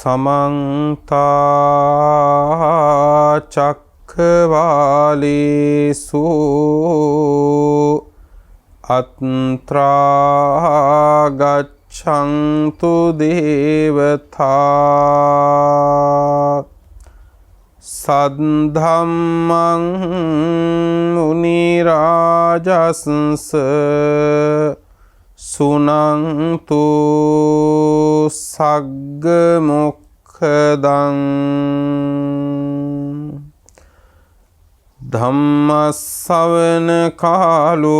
समन्ता चक्रवालेषु अत्रा गच्छन्तु देवता सद्धम्मं मुनिराजंस सुनन्तु सग्गमुखदं धम्मश्रवण कालो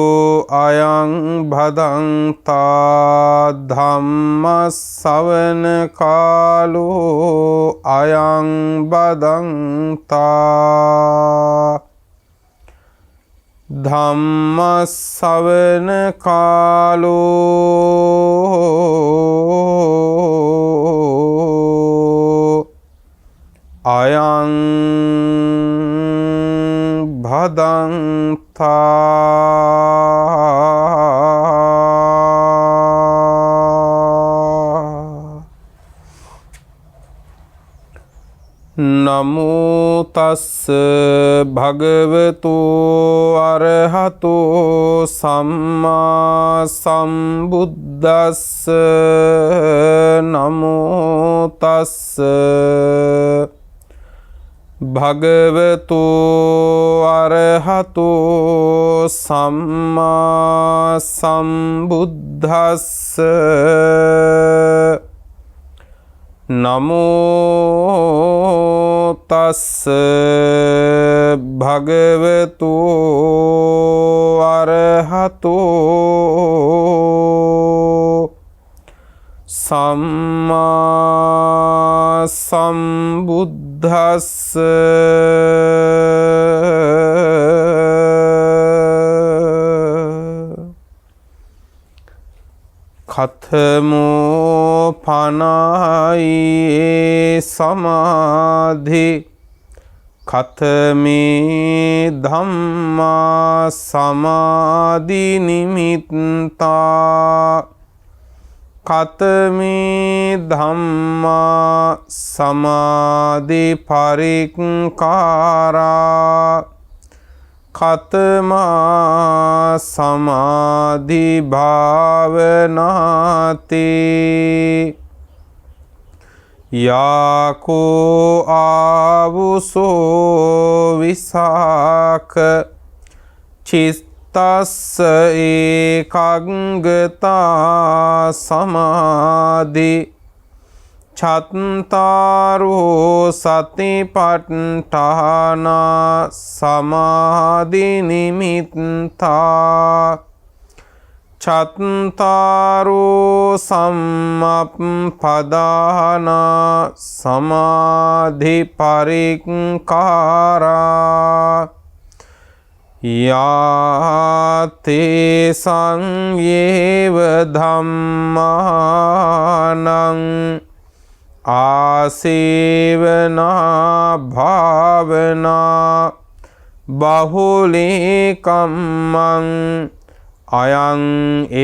अयं भदन्ता धम्मश्रवण कालो अयं भदन्ता धम्मश्रवण कालो अयं भदन्ता नमो तस्स भगवतो अरहतो सम्मा सम्बुद्धस्स नमो तस्स भगवतो अरहतो सम्मा सम्बुद्धस्स नमो तस्स भगवतो अरहतो सम्मा सम्बुद्धस्स कथमो पनाये समाधि कथमे धम्मा समाधि निमित्ता कथमे धम्मा समाधि परिक्कारा कथमा समाधि भावनाति याको आवुसो विशाख चित्तस्स एकाग्रता समाधि छत्तारो सतिपट्ඨाना समाधि निमित्ता छत्तारो सम्मपदाना समाधि परिक्कारा याते संयेव धम्मानं आसेवना भावना बहुलेकम्मं अयं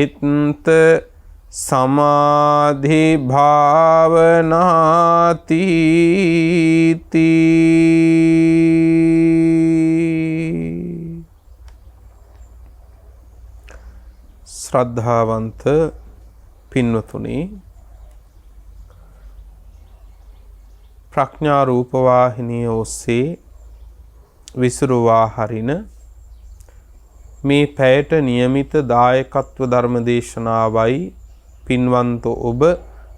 इत्त समाधि भावनातीति श्रद्धावंत पिन्वतुनि प्रज्ञा रूपवाहिनी ඔස්සේ විසිරුවා හරින මේ පැයට નિયમિત දායකත්ව ධර්ම දේශනාවයි පින්වන්ත ඔබ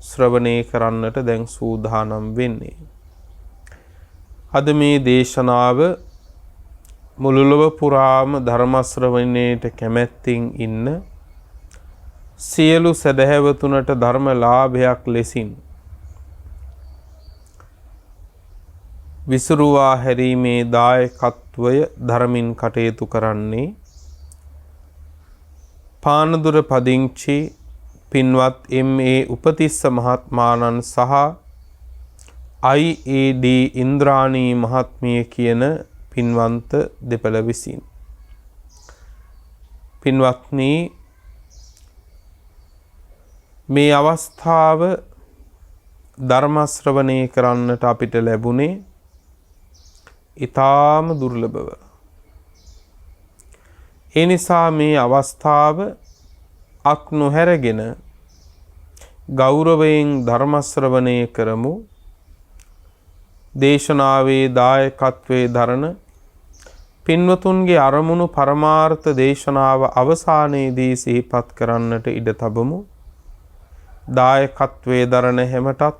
ශ්‍රවණය කරන්නට දැන් සූදානම් වෙන්නේ. අද මේ දේශනාව මුළු ලොව පුරාම ධර්ම ශ්‍රවණයට කැමැත්තෙන් ඉන්න සියලු සදහැවතුනට ධර්ම ලාභයක් ලෙසින් විසුරුවා හැරීමේ දායකත්වය ධර්මින් කටයුතු කරන්නේ පානදුර පදිංචි පින්වත් M.A. උපතිස්ස මහත්මාණන් සහ I.A.D. ඉන්ද්‍රාණී මහත්මිය කියන පින්වන්ත දෙපළ විසින්. ධර්ම ශ්‍රවණය කරන්නට අපිට ලැබුණේ ඊටාම දුර්ලභව. ඒ නිසා මේ අවස්ථාව අත් නොහැරගෙන ගෞරවයෙන් ධර්ම ශ්‍රවණය කරමු. දේශනාවේ දායකත්වයේ දරන පින්වතුන්ගේ අරමුණු පරමාර්ථ දේශනාව අවසානයේදී සිහිපත් කරන්නට ඉඩ තබමු. දායකත්වයේ දරන හැමටත්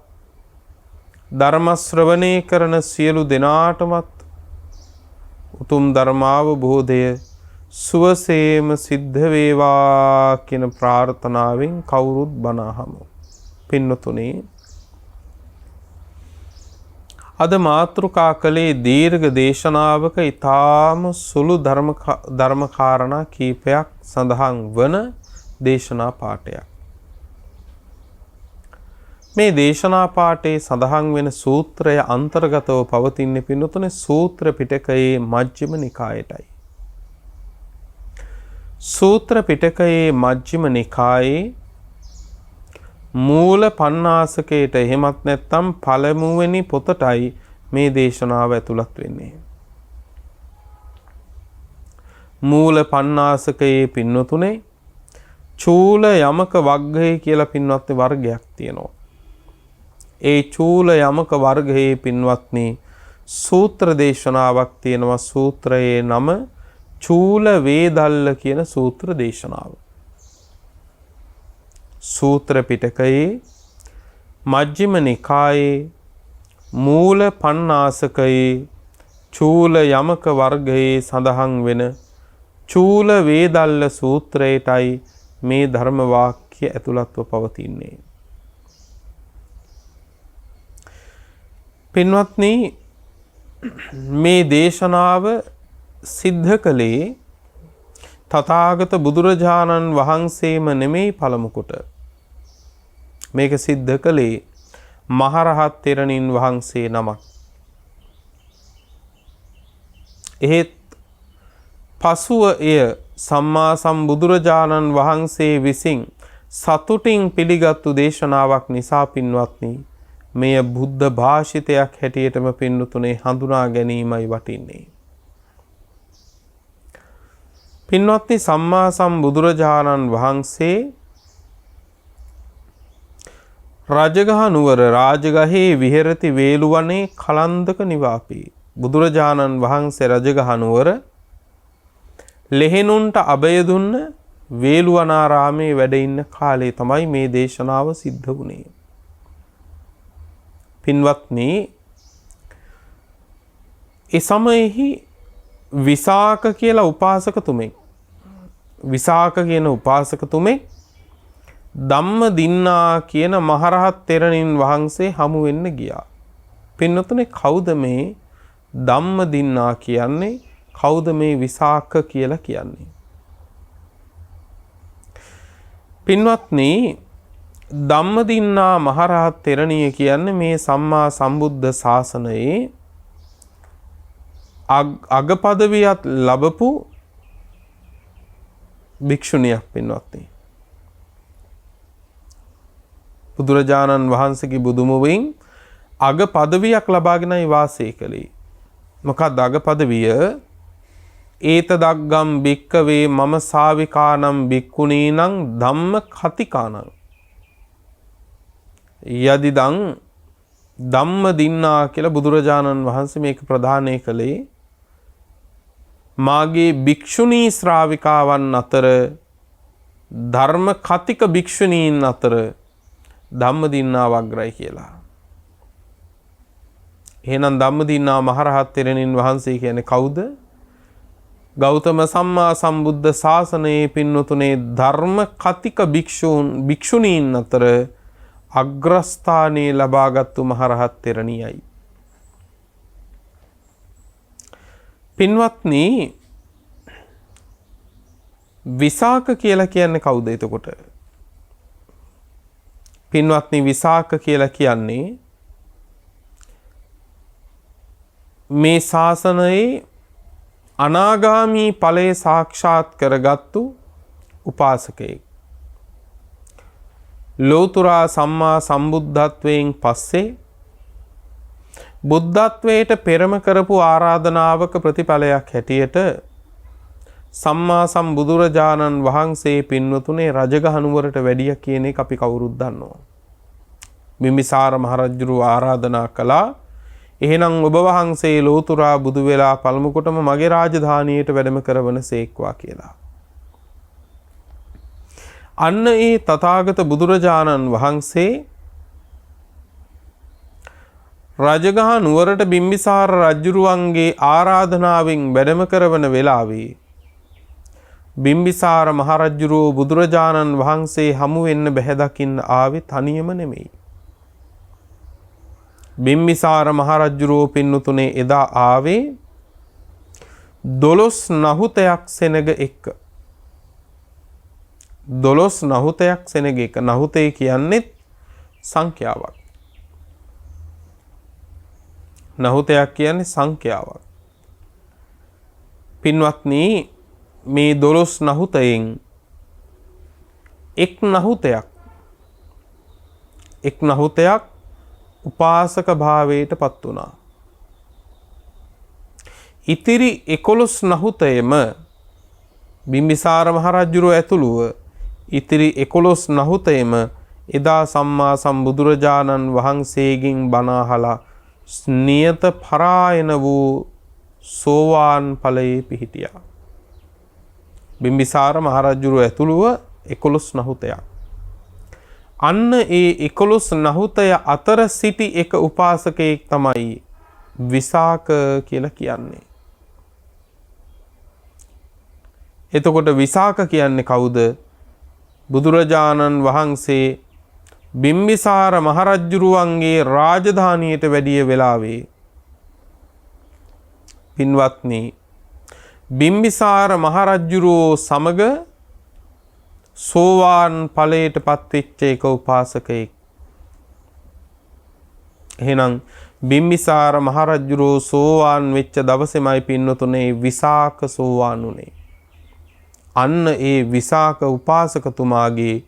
ධර්ම ශ්‍රවණය කරන සියලු දෙනාටමත් උතුම් ධර්මාවබෝධය සුවසේම සිද්ධ වේවා කියන ප්‍රාර්ථනාවෙන් කවුරුත් බණ අහමු. පින්වතුනි, අද මාතෘකා කළේ දීර්ඝ දේශනාවක ඊටාම සුළු ධර්ම කාරණා කීපයක් සඳහන් වන දේශනා පාඨයක්. මේ දේශනා පාඨයේ සඳහන් වෙන සූත්‍රය අන්තර්ගතව පවතින්නේ පින්වතුනි සූත්‍ර පිටකයේ මජ්ක්‍ධිම නිකායටයි. සූත්‍ර පිටකයේ මජ්ක්‍ධිම නිකායේ මූල පණ්ණාසකයට එහෙමත් නැත්නම් පළමුවෙනි පොතටයි මේ දේශනාව ඇතුළත් වෙන්නේ. මූල පණ්ණාසකයේ පින්වතුනේ චූල යමක වග්ගය කියලා පින්වත්නි වර්ගයක් තියෙනවා. ඒ චූල යමක වර්ගයේ පින්වත්නි සූත්‍ර දේශනාවක් තියෙනවා. සූත්‍රයේ නම චූල වේදල්ල කියන සූත්‍ර දේශනාව. සූත්‍ර පිටකයේ මජ්ක්‍ධිම නිකායේ මූල පණ්ණාසකයේ චූල යමක වර්ගයේ සඳහන් වෙන චූල වේදල්ල සූත්‍රයටයි මේ ධර්ම වාක්‍ය ඇතුළත්ව පවතින්නේ. පින්වත්නි, මේ දේශනාව සිද්ධ කළේ තථාගත බුදුරජාණන් වහන්සේම නෙමෙයි පළමු කොට. මේක සිද්ධ කළේ මහරහත් තෙරණින් වහන්සේ නමක්. එහෙත් පසුව එය සම්මා සම්බුදුරජාණන් වහන්සේ විසින් සතුටින් පිළිගත්තු දේශනාවක් නිසා පින්වත්නි මෙය බුද්ධ භාෂිතයක් හැටියටම පින්වතුනේ හඳුනා ගැනීමයි වටින්නේ. පින්වත්නි, සම්මා සම්බුදුරජාණන් වහන්සේ රජගහ නුවර රාජගහේ විහෙරති වේළුවනේ කලන්දක නිවාපී. බුදුරජාණන් වහන්සේ රජගහ නුවර ලෙහෙනුන්ට අභය දුන්න වේළුවනාරාමේ වැඩ ඉන්න කාලේ තමයි මේ දේශනාව සිද්ධ වුණේ. පින්වත්නි, ඒ සමයෙහි විසාක කියලා උපාසකතුමෙක්, විසාක කියන උපාසකතුමෙක් ධම්මදින්නා කියන මහරහත් තෙරණින් වහන්සේ හමු වෙන්න ගියා. පින්වතුනි, කවුද මේ ධම්මදින්නා කියන්නේ? කවුද මේ විසාක කියලා කියන්නේ? පින්වත්නි, ධම්මදින්නා මහරහත් තෙරණිය කියන්නේ මේ සම්මා සම්බුද්ධ ශාසනයේ අගපදවියත් ලැබපු භික්ෂුණියක්. පින්වත්නි, බුදුරජාණන් වහන්සේගේ බුදුමුවින් අග පදවියක් ලබාගෙනයි වාසය කළේ. මොකක්ද අග පදවිය? ඒතදග්ගම් භික්කවේ මම සාවිකානම් භික්ඛුනීනං ධම්ම කතිකානං යදිදං ධම්මදින්නා කියලා බුදුරජාණන් වහන්සේ මේක ප්‍රදානය කළේ මාගේ භික්ෂුණී ශ්‍රාවිකාවන් අතර ධර්ම කතික භික්ෂුණීන් අතර ධම්මදින්නා වග්‍රයි කියලා. එහෙනම් ධම්මදින්නා මහරහත් තෙරණින් වහන්සේ කියන්නේ කවුද? ගෞතම සම්මා සම්බුද්ධ ශාසනයේ පින්වතුනේ ධර්ම කතික භික්ෂුණීන් අතර අග්‍රස්ථානයේ ලබාගත්තු මහරහත් තෙරණියයි. පින්වත්නි, විසාක කියලා කියන්නේ කවුද එතකොට? පින්වත්නි, විසාක කියලා කියන්නේ මේ ශාසනයේ අනාගාමී ඵලයේ සාක්ෂාත් කරගත්තු උපාසකයෙක්. ලෝතුරා සම්මා සම්බුද්ධත්වයෙන් පස්සේ බුද්ධත්වයට පෙරම කරපු ආරාධනාවක ප්‍රතිඵලයක් හැටියට සම්මා සම්බුදුරජාණන් වහන්සේ පින්වතුනේ රජගහ නුවරට වැඩිය කියන එක අපි කවුරුත් දන්නවා. බිම්බිසාර මහරජුරු ආරාධනා කළා, එහෙනම් ඔබ වහන්සේ ලෝතුරා බුදු වෙලා පළමු කොටම මගේ රාජධානියට වැඩම කරවන සේක්වා කියලා. අන්න ඒ තථාගත බුදුරජාණන් වහන්සේ රජගහ නුවරට බිම්බිසාර රජුරුවන්ගේ ආරාධනාවෙන් වැඩම කරවන වෙලාවේ බිම්බිසාර මහරජුරුව බුදුරජාණන් වහන්සේ හමු වෙන්න බැහැ දකින්න ආවේ තනියම නෙමෙයි. බිම්බිසාර මහරජුරුව පින්නතුනේ එදා ආවේ 12 නහුතයක් සෙනග එක්ක. 12 නහුතයක් සෙනග එක. නහුතේ කියන්නේ සංඛ්‍යාවක්. නහුතයක් කියන්නේ සංඛ්‍යාවක්. පින්වත්නි, මේ 12 නහුතයෙන් එක් නහුතයක් උපාසක භාවයට පත් වුණා. ඉතිරි 11 නහුතයම බිම්බිසාර මහරජුරුව ඇතුළුව ඉතිරි 11 නහුතයම එදා සම්මා සම්බුදුරජාණන් වහන්සේගෙන් බණ අහලා නියත පරායන වූ සෝවාන් ඵලයේ පිහිටියා. බිම්බිසාර මහරජුරුව ඇතුළුව 11 නහුතයක්. අන්න ඒ 11 නහුතය අතර සිටි එක උපාසකයෙක් තමයි විසාක කියලා කියන්නේ. එතකොට විසාක කියන්නේ කවුද? බුදුරජාණන් වහන්සේ බිම්බිසාර මහරජුරුවන්ගේ රාජධානියට වැඩිය වෙලාවේ පින්වත්නි, බිම්බිසාර මහරජුරුවෝ සමග සෝවාන් ඵලයට පත්වෙච්ච එක උපාසකයෙක්. එහෙනම් බිම්බිසාර මහරජුරුවෝ සෝවාන් වෙච්ච දවසේමයි පින්නතුනේ විසාක සෝවාන් උනේ. අන්න ඒ විසාක උපාසකතුමාගේ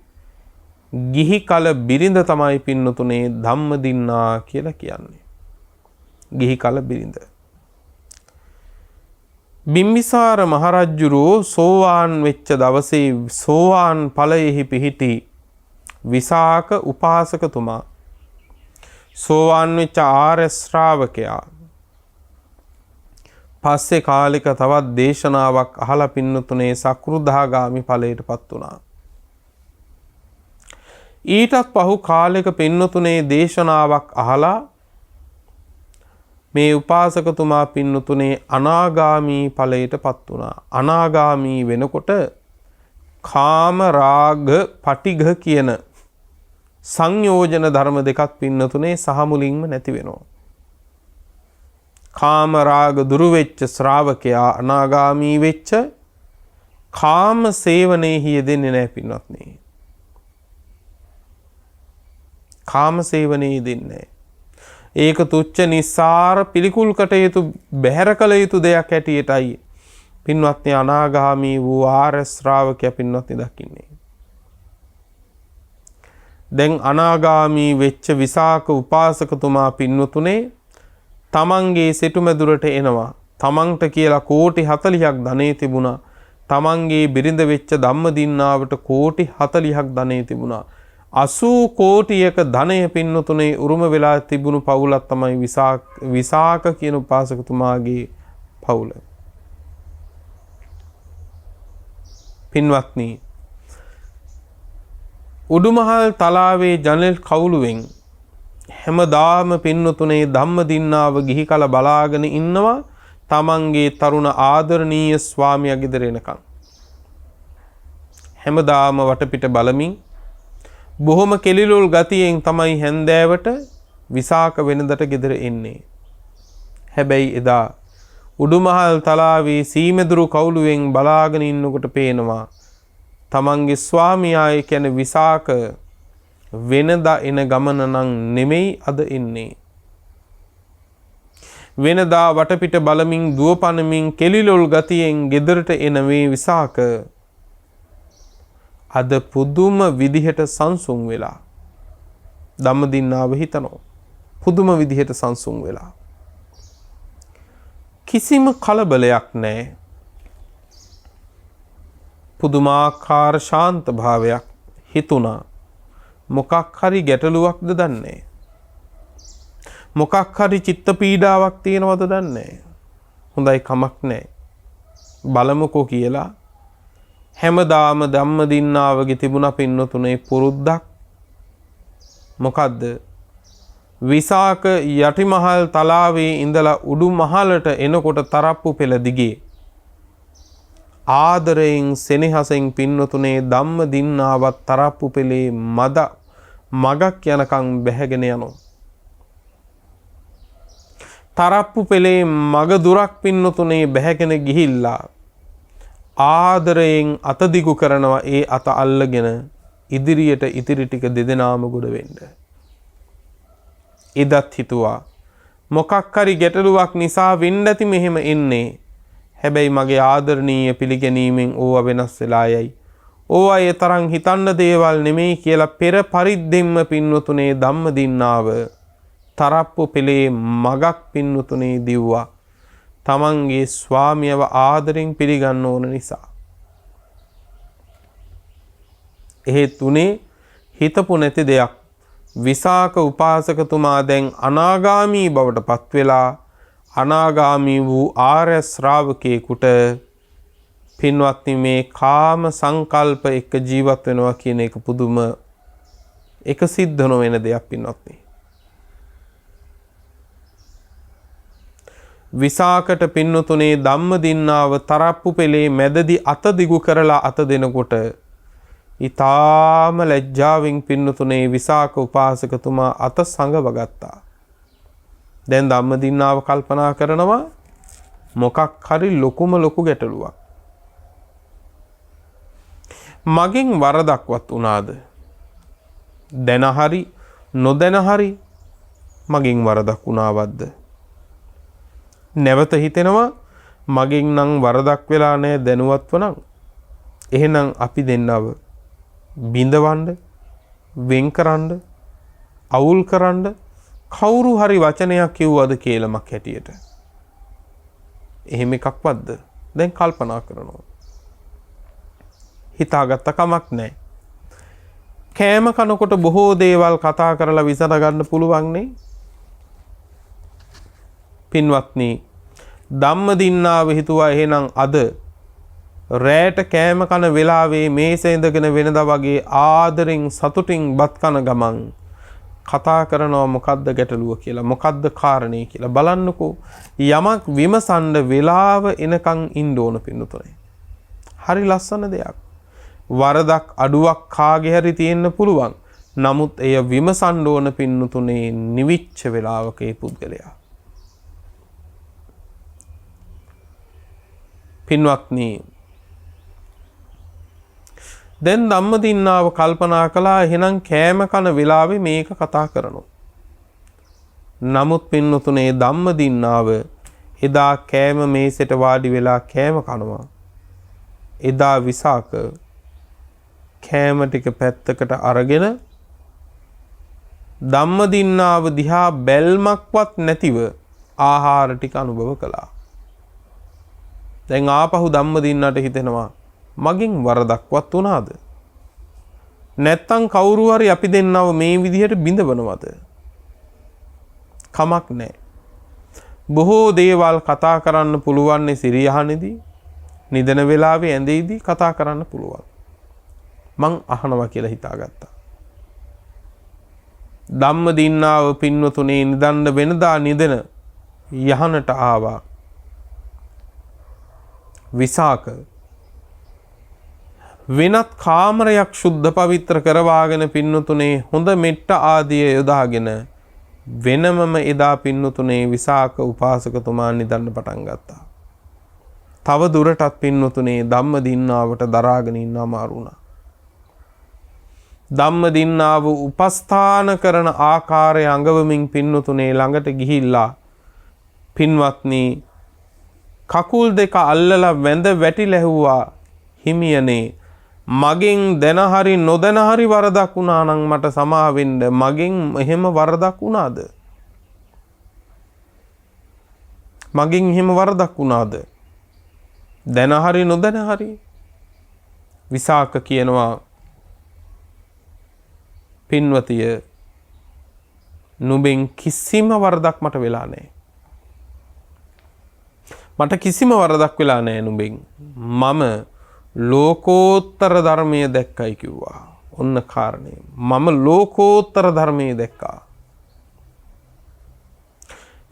ගිහි කල බිරිඳ තමයි පින්නතුනේ ධම්මදින්නා කියලා කියන්නේ. ගිහි කල බිරිඳ. බිම්බිසාර මහරජුරුවෝ සෝවාන් වෙච්ච දවසේ සෝවාන් ඵලයෙහි පිහිටි විසාක උපාසකතුමා සෝවාන් වෙච්ච ආර්ය ශ්‍රාවකයා පස්සේ කාලික තවත් දේශනාවක් අහලා පින්නතුනේ සකෘදාගාමි ඵලයට පත් වුණා. ඊටත් පහු කාලයක පින්නතුනේ දේශනාවක් අහලා මේ උපාසකතුමා පින්නතුනේ අනාගාමී ඵලයට පත් වුණා. අනාගාමී වෙනකොට කාම රාග පටිඝ කියන සංයෝජන ධර්ම දෙකක් පින්නතුනේ සහ මුලින්ම නැති වෙනවා. කාම රාග දුරු වෙච්ච ශ්‍රාවකයා අනාගාමී වෙච්ච කාම සේවනයේ යෙදෙන්නේ නැහැ පින්වත්නි. කාම සේවනයේ යෙදෙන්නේ. ඒක තුච්ච නිස්සාර පිළිකුල් කටයුතු බැහැර කළ යුතු දෙයක් හැටියටයි පින්වත්නි අනාගාමී වූ ආර්ය ශ්‍රාවකයා පින්වත්නි දකින්නේ. දැන් අනාගාමී වෙච්ච විසාක උපාසකතුමා පින්වතුනේ තමන්ගේ සිටුමැදුරට එනවා. තමන්ට කියලා කෝටි 40ක් ධනෙ තිබුණා. තමන්ගේ බිරිඳ වෙච්ච ධම්මදින්නාවට කෝටි 40ක් ධනෙ තිබුණා. 80 කෝටියක ධනය පින්නතුනේ උරුම වෙලා තිබුණු පවුලක් තමයි විසාක කියන උපාසකතුමාගේ පවුල. පින්වත්නි, උඩුමහල් තලාවේ ජනෙල් කවුළුවෙන් හැමදාම පින්නතුනේ ධම්මදින්නාව ගිහි කල බලාගෙන ඉන්නවා තමන්ගේ තරුණ ආදරණීය ස්වාමියා ගෙදර එනකන්. හැමදාම වටපිට බලමින් බොහොම කෙලිලොල් ගතියෙන් තමයි හැන්දෑවට විසාක වෙනදට ගෙදර එන්නේ. හැබැයි එදා උඩුමහල් තලාවේ සීමෙදුරු කවුළුවෙන් බලාගෙන ඉන්නකොට පේනවා තමන්ගේ ස්වාමියා කියන්නේ විසාක වෙනදා එන ගමන නම් නෙමෙයි අද එන්නේ. වෙනදා වටපිට බලමින් දුවපනමින් කෙලිලොල් ගතියෙන් ගෙදරට එන මේ විසාක අද පුදුම විදිහට සංසුන් වෙලා ධම්මදින්නාව හිතනවා. පුදුම විදිහට සංසුන් වෙලා. කිසිම කලබලයක් නැහැ. පුදුමාකාර ශාන්ත භාවයක් හිතුණා. මොකක් හරි ගැටලුවක්ද දන්නේ. මොකක් හරි චිත්ත පීඩාවක් තියෙනවද දන්නේ. හොඳයි කමක් නැහැ. බලමුකෝ කියලා හැමදාම ධම්මදින්නාවගේ තිබුණා පින්නතුනේ පුරුද්දක්. මොකද්ද? විසාක යටිමහල් තලාවේ ඉඳලා උඩු මහලට එනකොට තරප්පු පෙළ දිගේ ආදරයෙන් සෙනෙහසෙන් පින්නතුනේ ධම්මදින්නාවත් තරප්පු පෙළේ මගක් යනකම් බැහැගෙන යනවා. තරප්පු පෙළේ මග දුරක් පින්නතුනේ බැහැගෙන ගිහිල්ලා ආදරයෙන් අත දිගු කරනවා. ඒ අත අල්ලගෙන ඉදිරියට ඉතිරි ටික දෙදෙනාම ගොඩ වෙන්න. එදත් හිතුවා මොකක් හරි ගැටලුවක් නිසා වෙන්න ඇති මෙහෙම එන්නේ. හැබැයි මගේ ආදරණීය පිළිගැනීමෙන් ඕවා වෙනස් වෙලා යයි. ඕවා ඒ තරම් හිතන්න දේවල් නෙමෙයි කියලා පෙර පරිද්දෙන්ම පින්වතුනේ ධම්මදින්නාව තරප්පු පෙළේ මගක් පින්වතුනේ දිව්වා. තමන්ගේ ස්වාමියව ආදරෙන් පිළිගන්න ඕන නිසා. එහෙත් උනේ හිතපු නැති දෙයක්. විසාක උපාසකතුමා දැන් අනාගාමී බවට පත් වෙලා අනාගාමී වූ ආර්ය ශ්‍රාවකයෙකුට පින්වත්නි මේ කාම සංකල්ප එක්ක ජීවත් වෙනවා කියන එක පුදුම එක සිද්ධ නොවන දෙයක් පින්වත්නි. විසාකට පින්නතුනේ ධම්මදින්නාව තරප්පු පෙළේ මැදදී අත දිගු කරලා අත දෙනකොට ඊ타ම ලැජ්ජාවෙන් පින්නතුනේ විසාක උපාසකතුමා අත සංගව ගත්තා. දැන් ධම්මදින්නාව කල්පනා කරනවා මොකක් හරි ලොකු ගැටලුවක්. මගෙන් වරදක්වත් වුණාද? දැන හරි නොදැන හරි මගෙන් වරදක් වුණාවද්ද? නැවත හිතෙනවා මගෙන් නම් වරදක් වෙලා නැහැ දැනුවත්ව නම්. එහෙනම් අපි දෙන්නව බිඳවන්න, වෙන් කරන්න, අවුල් කරන්න කවුරු හරි වචනයක් කිව්වද කියලාමක් හැටියට. එහෙම එකක්වත්ද? දැන් කල්පනා කරනවා. හිතාගත්ත කමක් නැහැ. කෑම කනකොට බොහෝ දේවල් කතා කරලා විසඳ ගන්න පුළුවන් නේ. පින්වත්නි, ධම්මදින්නාව හිතුවා එහෙනම් අද රැට කෑම කන වෙලාවේ මේසේ ඉඳගෙන වෙනදා වගේ ආදරෙන් සතුටින් බත් කන ගමන් කතා කරනවා මොකද්ද ගැටලුව කියලා, මොකද්ද කාරණේ කියලා බලන්නකෝ. යමක් විමසන්න වෙලාව එනකන් ඉන්න ඕන පින්නතුනේ. හරි ලස්සන දෙයක්. වරදක් අඩුවක් කාගේ හරි තියෙන්න පුළුවන්. නමුත් එය විමසන්න ඕන පින්නතුනේ නිවිච්ච වෙලාවක ඒ පුද්ගලයා. පින්වත්නි, දැන් ධම්මදින්නාව කල්පනා කළා එහෙනම් කෑම කන වෙලාවේ මේක කතා කරනවා. නමුත් පින්නතුනේ ධම්මදින්නාව එදා කෑම මේසෙට වාඩි වෙලා කෑම කනවා. එදා විසාක කෑම ටික පැත්තකට අරගෙන ධම්මදින්නාව දිහා බැල්මක්වත් නැතිව ආහාර ටික අනුභව කළා. දැන් ආපහු ධම්මදින්නට හිතෙනවා මගෙන් වරදක්වත් වුණාද? නැත්තම් කවුරු හරි අපි දෙන්නව මේ විදිහට බිඳවනවද? කමක් නැහැ. බොහෝ දේවල් කතා කරන්න පුළුවන් සිරියහනේදී, නිදන වෙලාවේ ඇඳේදී කතා කරන්න පුළුවන්. මං අහනවා කියලා හිතාගත්තා. ධම්මදින්නාව පින්වතුනේ නිදන්න වෙනදා නිදන යහනට ආවා. විසාක වෙනත් කාමරයක් ශුද්ධ පවිත්‍ර කරවාගෙන පින්නතුනේ හොඳ මෙට්ට ආදිය යොදාගෙන වෙනමම එදා පින්නතුනේ විසාක උපාසකතුමා නිදන්න පටන් ගත්තා. තව දුරටත් පින්නතුනේ ධම්මදින්නාවට දරාගෙන ඉන්න අමාරු වුණා. ධම්මදින්නාව උපස්ථාන කරන ආකාරය අඟවමින් පින්නතුනේ ළඟට ගිහිල්ලා පින්වත්නි කකුල් දෙක අල්ලලා වැඳ වැටි ලැහුවා. හිමියනේ මගෙන් දැන හරි නොදැන හරි වරදක් වුණා නම් මට සමාව වෙන්න. මගෙන් එහෙම වරදක් වුණාද? මගෙන් එහෙම වරදක් වුණාද? දැන හරි නොදැන හරි. විසාක කියනවා පින්වතිය නුඹෙන් කිසිම වරදක් මට වෙලා නැහැ. මට කිසිම වරදක් වෙලා නැහැ නුඹෙන්. මම ලෝකෝත්තර ධර්මයේ දැක්කයි කිව්වා. ඔන්න කාරණේ. මම ලෝකෝත්තර ධර්මයේ දැක්කා.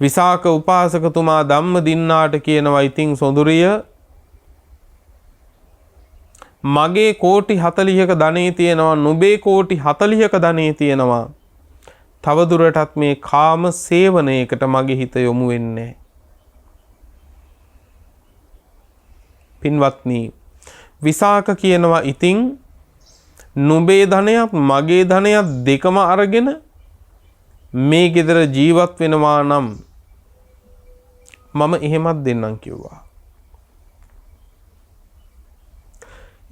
විසාක උපාසකතුමා ධම්මදින්නාට කියනවා ඉතින් සොඳුරිය මගේ කෝටි 40ක ධනෙ තියෙනවා නුඹේ කෝටි 40ක ධනෙ තියෙනවා. තවදුරටත් මේ කාම සේවනයේකට මගේ හිත යොමු වෙන්නේ. පින්වත්නි විසාක කියනවා ඉතින් නුඹේ ධනයත් මගේ ධනයත් දෙකම අරගෙන මේ ගෙදර ජීවත් වෙනවා නම් මම එහෙමත් දෙන්නම් කිව්වා.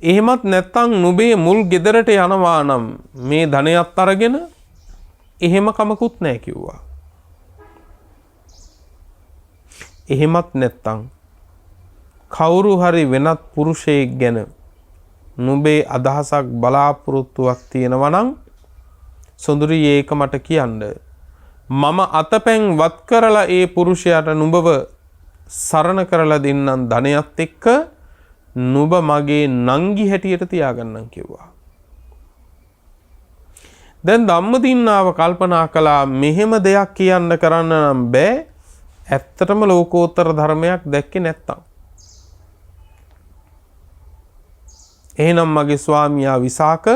එහෙමත් නැත්තම් නුඹේ මුල් ගෙදරට යනවා නම් මේ ධනයත් අරගෙන එහෙම කමකුත් නැහැ කිව්වා. එහෙමත් නැත්තම් කවුරු හරි වෙනත් පුරුෂයෙක් ගැන නුඹේ අදහසක් බලාපොරොත්තුවක් තියෙනවා නම් සොඳුරි ඒක මට කියන්න. මම අතපැන් වත් කරලා ඒ පුරුෂයාට නුඹව සරණ කරලා දෙන්නම් ධනයත් එක්ක නුඹ මගේ නංගි හැටියට තියාගන්නම් කිව්වා. දැන් ධම්මදින්නාව කල්පනා කළා මෙහෙම දෙයක් කියන්න කරන්න නම් බෑ. ඇත්තටම ලෝකෝත්තර ධර්මයක් දැක්කේ නැත්තම්. එහෙනම් මගේ ස්වාමියා විසාක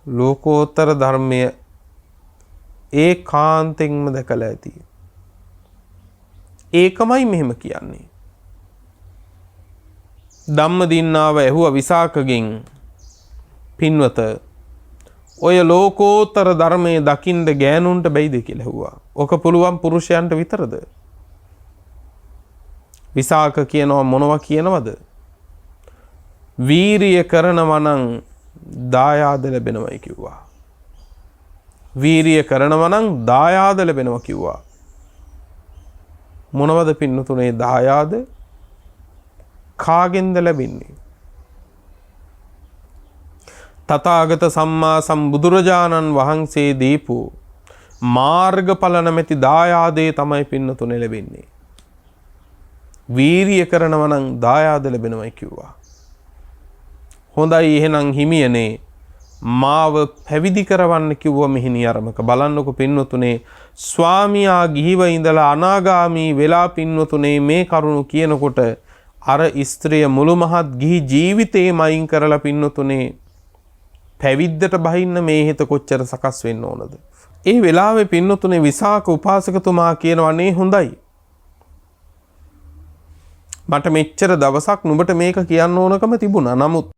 ලෝකෝත්තර ධර්මය ඒකාන්තයෙන්ම දැකලා ඇති. ඒකමයි මෙහෙම කියන්නේ. ධම්මදින්නාව ඇහුවා විසාකගෙන් පින්වත ඔය ලෝකෝත්තර ධර්මයේ දකින්න ගෑනුන්ට බැයිද කියලා ඇහුවා. ඔක පුළුවන් පුරුෂයන්ට විතරද? විසාක කියනවා මොනවා කියනවද? වීරිය කරනවා නම් දායාද ලැබෙනවයි කිව්වා. වීරිය කරනවා නම් දායාද ලැබෙනවා කිව්වා. මොනවද පින්නතුනේ දායාද? කාගෙන්ද ලැබෙන්නේ? තථාගත සම්මා සම්බුදුරජාණන් වහන්සේ දීපු මාර්ගඵල නැමැති දායාදේ තමයි පින්නතුනේ ලැබෙන්නේ. වීරිය කරනවා නම් දායාද ලැබෙනවයි කිව්වා. හොඳයි එහෙනම් හිමියනේ මාව පැවිදි කරවන්න කිව්ව මෙහිණි අරමක. බලන්නකො පින්නතුනේ ස්වාමියා ගිහිව ඉඳලා අනාගාමී වෙලා පින්නතුනේ මේ කරුණු කියනකොට අර ස්ත්‍රිය මුළු මහත් ගිහි ජීවිතේම අයින් කරලා පින්නතුනේ පැවිද්දට බහින්න මේ හිත කොච්චර සකස් වෙන්න ඕනද? ඒ වෙලාවේ පින්නතුනේ විසාක උපාසකතුමා කියනවනේ හොඳයි. මට මෙච්චර දවසක් නුඹට මේක කියන්න ඕනකම තිබුණා. නමුත්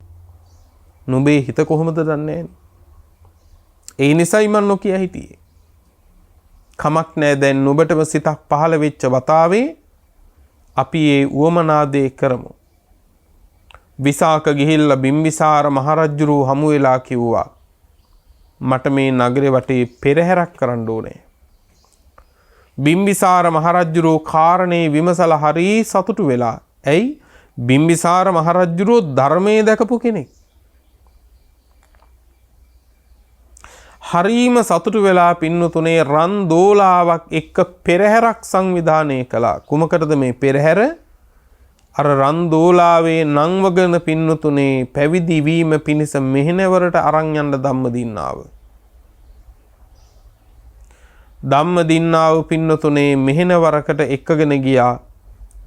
නුඹේ හිත කොහොමද දන්නේ? ඒ නිසයි මම නොකිය හිටියේ. කමක් නැහැ දැන් නුඹටම සිතක් පහළ වෙච්ච වතාවේ අපි ඒ උවමනාදේ කරමු. විසාක ගිහිල්ලා බිම්බිසාර මහරජුරු හමු වෙලා කිව්වා මට මේ නගරේ වටේ පෙරහැරක් කරන්න ඕනේ. බිම්බිසාර මහරජුරු කාරණේ විමසලා හරි සතුටු වෙලා. ඇයි? බිම්බිසාර මහරජුරු ධර්මයේ දැකපු කෙනෙක්. හරීම සතුටු වෙලා පින්නතුනේ රන් දෝලාවක් එක්ක පෙරහැරක් සංවිධානය කළා. කුමකටද මේ පෙරහැර? අර රන් දෝලාවේ නංවගෙන පින්නතුනේ පැවිදි වීම පිණිස මෙහෙණවරට අරන් යන්න ධම්මදින්නාව. ධම්මදින්නාව පින්නතුනේ මෙහෙණවරකට එක්කගෙන ගියා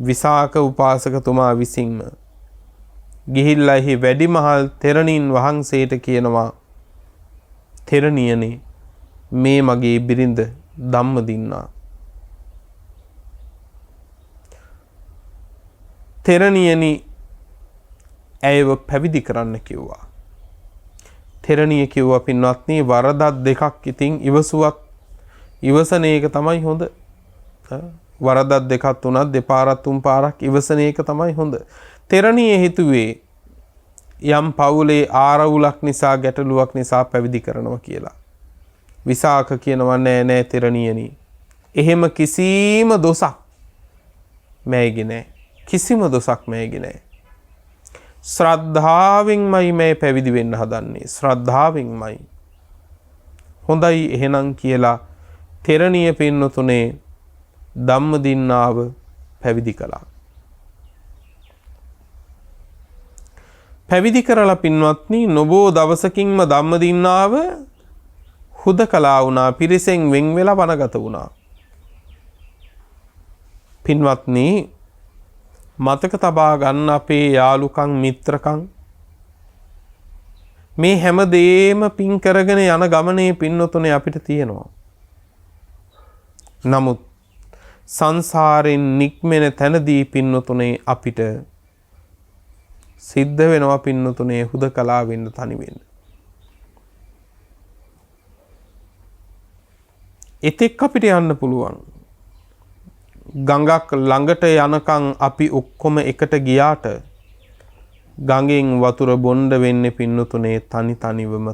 විසාක උපාසකතුමා විසින්ම. ගිහිල්ලා එහි වැඩිමහල් තෙරණින් වහන්සේට කියනවා තෙරණියනේ මේ මගේ බිරිඳ ධම්මදින්නා. තෙරණියනි ඇයව පැවිදි කරන්න කිව්වා. තෙරණිය කිව්වා පින්වත්නි වරදක් දෙකක් ඉතින් ඉවසන එක තමයි හොඳ. වරදක් දෙකක් තුනක් දෙපාරක් තුන් පාරක් ඉවසන එක තමයි හොඳ. තෙරණිය හිතුවේ යම් පවුලේ ආරවුලක් නිසා ගැටලුවක් නිසා පැවිදි කරනවා කියලා. විසාක කියනවා නෑ නෑ තෙරණියනි. එහෙම කිසිම දොසක් මෑයිගේ නෑ. කිසිම දොසක් මෑයිගේ නෑ. ශ්‍රද්ධාවෙන්මයි මේ පැවිදි වෙන්න හදන්නේ. ශ්‍රද්ධාවෙන්මයි. හොඳයි එහෙනම් කියලා තෙරණිය පින්නතුනේ ධම්මදින්නාව පැවිදි කළා. පැවිදි කරලා පින්වත්නි නොබෝ දවසකින්ම ධම්මදින්නාව හුදකලා වුණා. පිරිසෙන් වෙන් වෙලා වනගත වුණා. පින්වත්නි මතක තබා ගන්න අපේ යාළුකම් මිත්‍රකම් මේ හැම දෙයක්ම පින් කරගෙන යන ගමනේ පින්නතුනේ අපිට තියෙනවා. නමුත් සංසාරෙන් නික්මෙන තැනදී පින්නතුනේ අපිට සිද්ධ වෙනවා පින්නතුනේ හුදකලා වෙන්න තනි වෙන්න. එතෙක් අපිට යන්න පුළුවන්. ගඟක් ළඟට යනකම් අපි ඔක්කොම එකට ගියාට ගඟෙන් වතුර බොණ්ඩ වෙන්නේ පින්නතුනේ තනි තනිවම.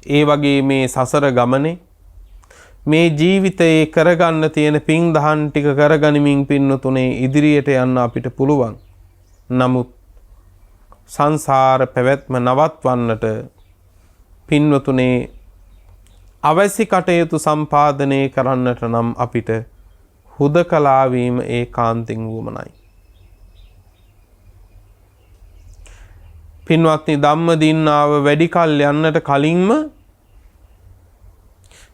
ඒ වගේ මේ සසර ගමනේ මේ ජීවිතයේ කරගන්න තියෙන පින් දහම් ටික කරගනිමින් පින්නතුනේ ඉදිරියට යන්න අපිට පුළුවන්. නමුත් සංසාර පැවැත්ම නවත්වන්නට පින්නතුනේ අවශ්‍ය කටයුතු සම්පාදනය කරන්නට නම් අපිට හුදකලා වීම ඒකාන්තයෙන් වුමනයි. පින්වත්නි ධම්මදින්නාව වැඩි කල් යන්නට කලින්ම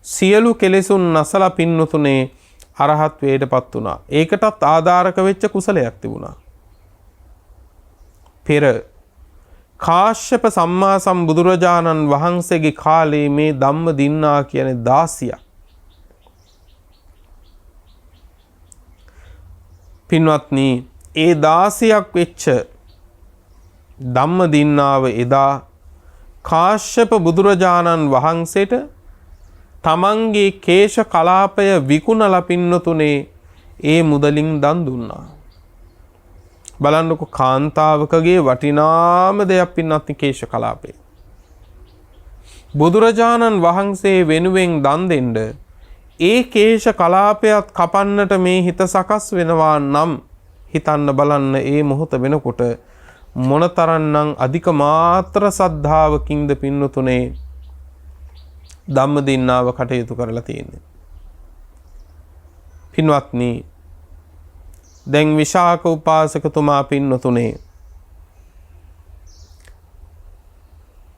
සියලු කෙලෙසුන් නැසලා පින්නතුනේ අරහත් වේටපත් වුණා. ඒකටත් ආධාරක වෙච්ච කුසලයක් තිබුණා. පෙර කාශ්‍යප සම්මා සම්බුදුරජාණන් වහන්සේගේ කාලේ මේ ධම්මදින්නා කියන්නේ 16ක්. පින්වත්නි ඒ 16ක් වෙච්ච ධම්මදින්නාව එදා කාශ්‍යප බුදුරජාණන් වහන්සේට තමන්ගේ කේශ කලාපය විකුණලා පින්නතුනේ ඒ මුදලින් දන් දුන්නා. බලන්නකො කාන්තාවකගේ වටිනාම දෙයක් පින්නත්නි කේශ කලාපය. බුදුරජාණන් වහන්සේ වෙනුවෙන් දන් දෙන්න ඒ කේශ කලාපයත් කපන්නට මේ හිත සකස් වෙනවා නම් හිතන්න බලන්න ඒ මොහොත වෙනකොට මොනතරම්නම් අධික මාත්‍ර සද්ධාවකින්ද පින්නතුනේ ධම්මදින්නාව කටයුතු කරලා තියෙන්නේ. පින්වත්නි දැන් විශාක උපාසකතුමා පින්නතුනේ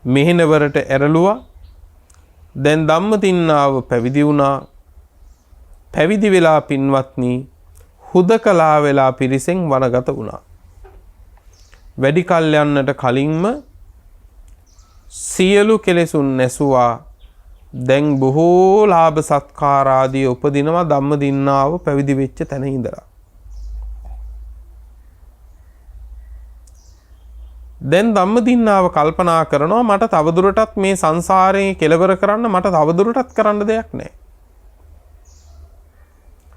මෙහෙණවරට ඇරළුවා. දැන් ධම්මදින්නාව පැවිදි වුණා. පැවිදි වෙලා පින්වත්නි හුදකලා වෙලා පිරිසෙන් වනගත වුණා. වැඩි කල් යන්නට කලින්ම සියලු කෙලෙසුන් නැසුවා. දැන් බොහෝ ලාභ සත්කාර ආදී උපදිනවා ධම්මදින්නාව පැවිදි වෙච්ච තැන ඉඳලා. දැන් ධම්මදින්නාව කල්පනා කරනවා මට තවදුරටත් මේ සංසාරේ කෙලවර කරන්න මට තවදුරටත් කරන්න දෙයක් නැහැ.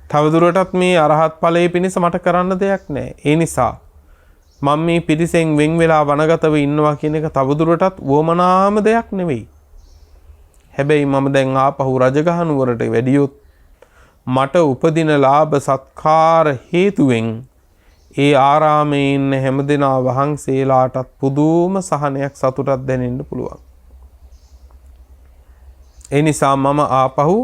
තවදුරටත් මේ අරහත් ඵලයේ පිණිස මට කරන්න දෙයක් නැහැ. ඒ නිසා මම මේ පිරිසෙන් වෙන් වෙලා වනගතව ඉන්නවා කියන එක තවදුරටත් වොමනාම දෙයක් නෙවෙයි. හැබැයි මම දැන් ආපහු රජගහ නුවරට වැඩියොත් මට උපදින ලාභ සත්කාර හේතුවෙන් ඒ ආරාමේ ඉන්න හැමදෙනා වහන්සේලාටත් පුදුම සහනයක් සතුටක් දැනෙන්න පුළුවන්. ඒ නිසා මම ආපහු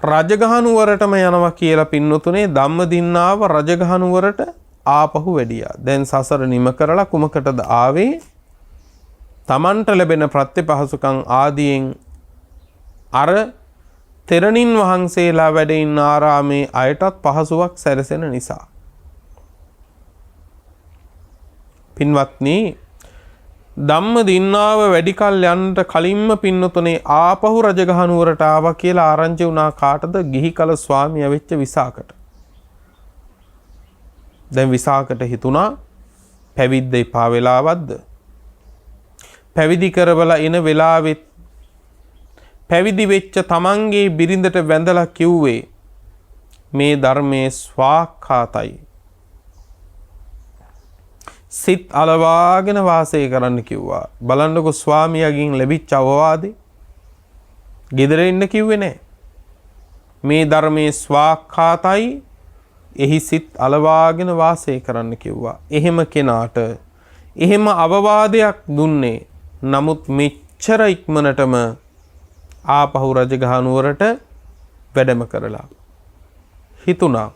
රජගහ නුවරටම යනවා කියලා පින්නතුනේ ධම්මදින්නාව රජගහ නුවරට ආපහු වැඩියා. දැන් සසර නිම කරලා කුමකටද ආවේ? තමන්ට ලැබෙන ප්‍රත්‍යපහසුකම් ආදියෙන් අර තෙරණින් වහන්සේලා වැඩ ඉන්න ආරාමේ අයටත් පහසුවක් සැලසෙන නිසා. පින්වත්නි ධම්මදින්නාව වැඩි කල් යන්නට කලින්ම පින්නතුනේ ආපහු රජගහ නුවරට ආවා කියලා ආරංචි වුණා කාටද? ගිහි කල ස්වාමියා වෙච්ච විසාකට. දැන් විසාකට හිතුණා පැවිද්ද එපා වෙලාවක්ද? පැවිදි කරවලා එන වෙලාවෙත් පැවිදි වෙච්ච තමන්ගේ බිරිඳට වැඳලා කිව්වේ මේ ධර්මයේ ස්වාක්ඛාතයි. සිත් අලවාගෙන වාසය කරන්න කිව්වා. බලන්නකො ස්වාමියාගෙන් ලැබිච්ච අවවාදේ. ගෙදර ඉන්න කිව්වේ නැහැ. මේ ධර්මයේ ස්වාක්ඛාතයි, එහි සිත් අලවාගෙන වාසය කරන්න කිව්වා. එහෙම කෙනාට එහෙම අවවාදයක් දුන්නේ. නමුත් මෙච්චර ඉක්මනටම ආපහු රජගහ නුවරට වැඩම කරලා හිතුණා.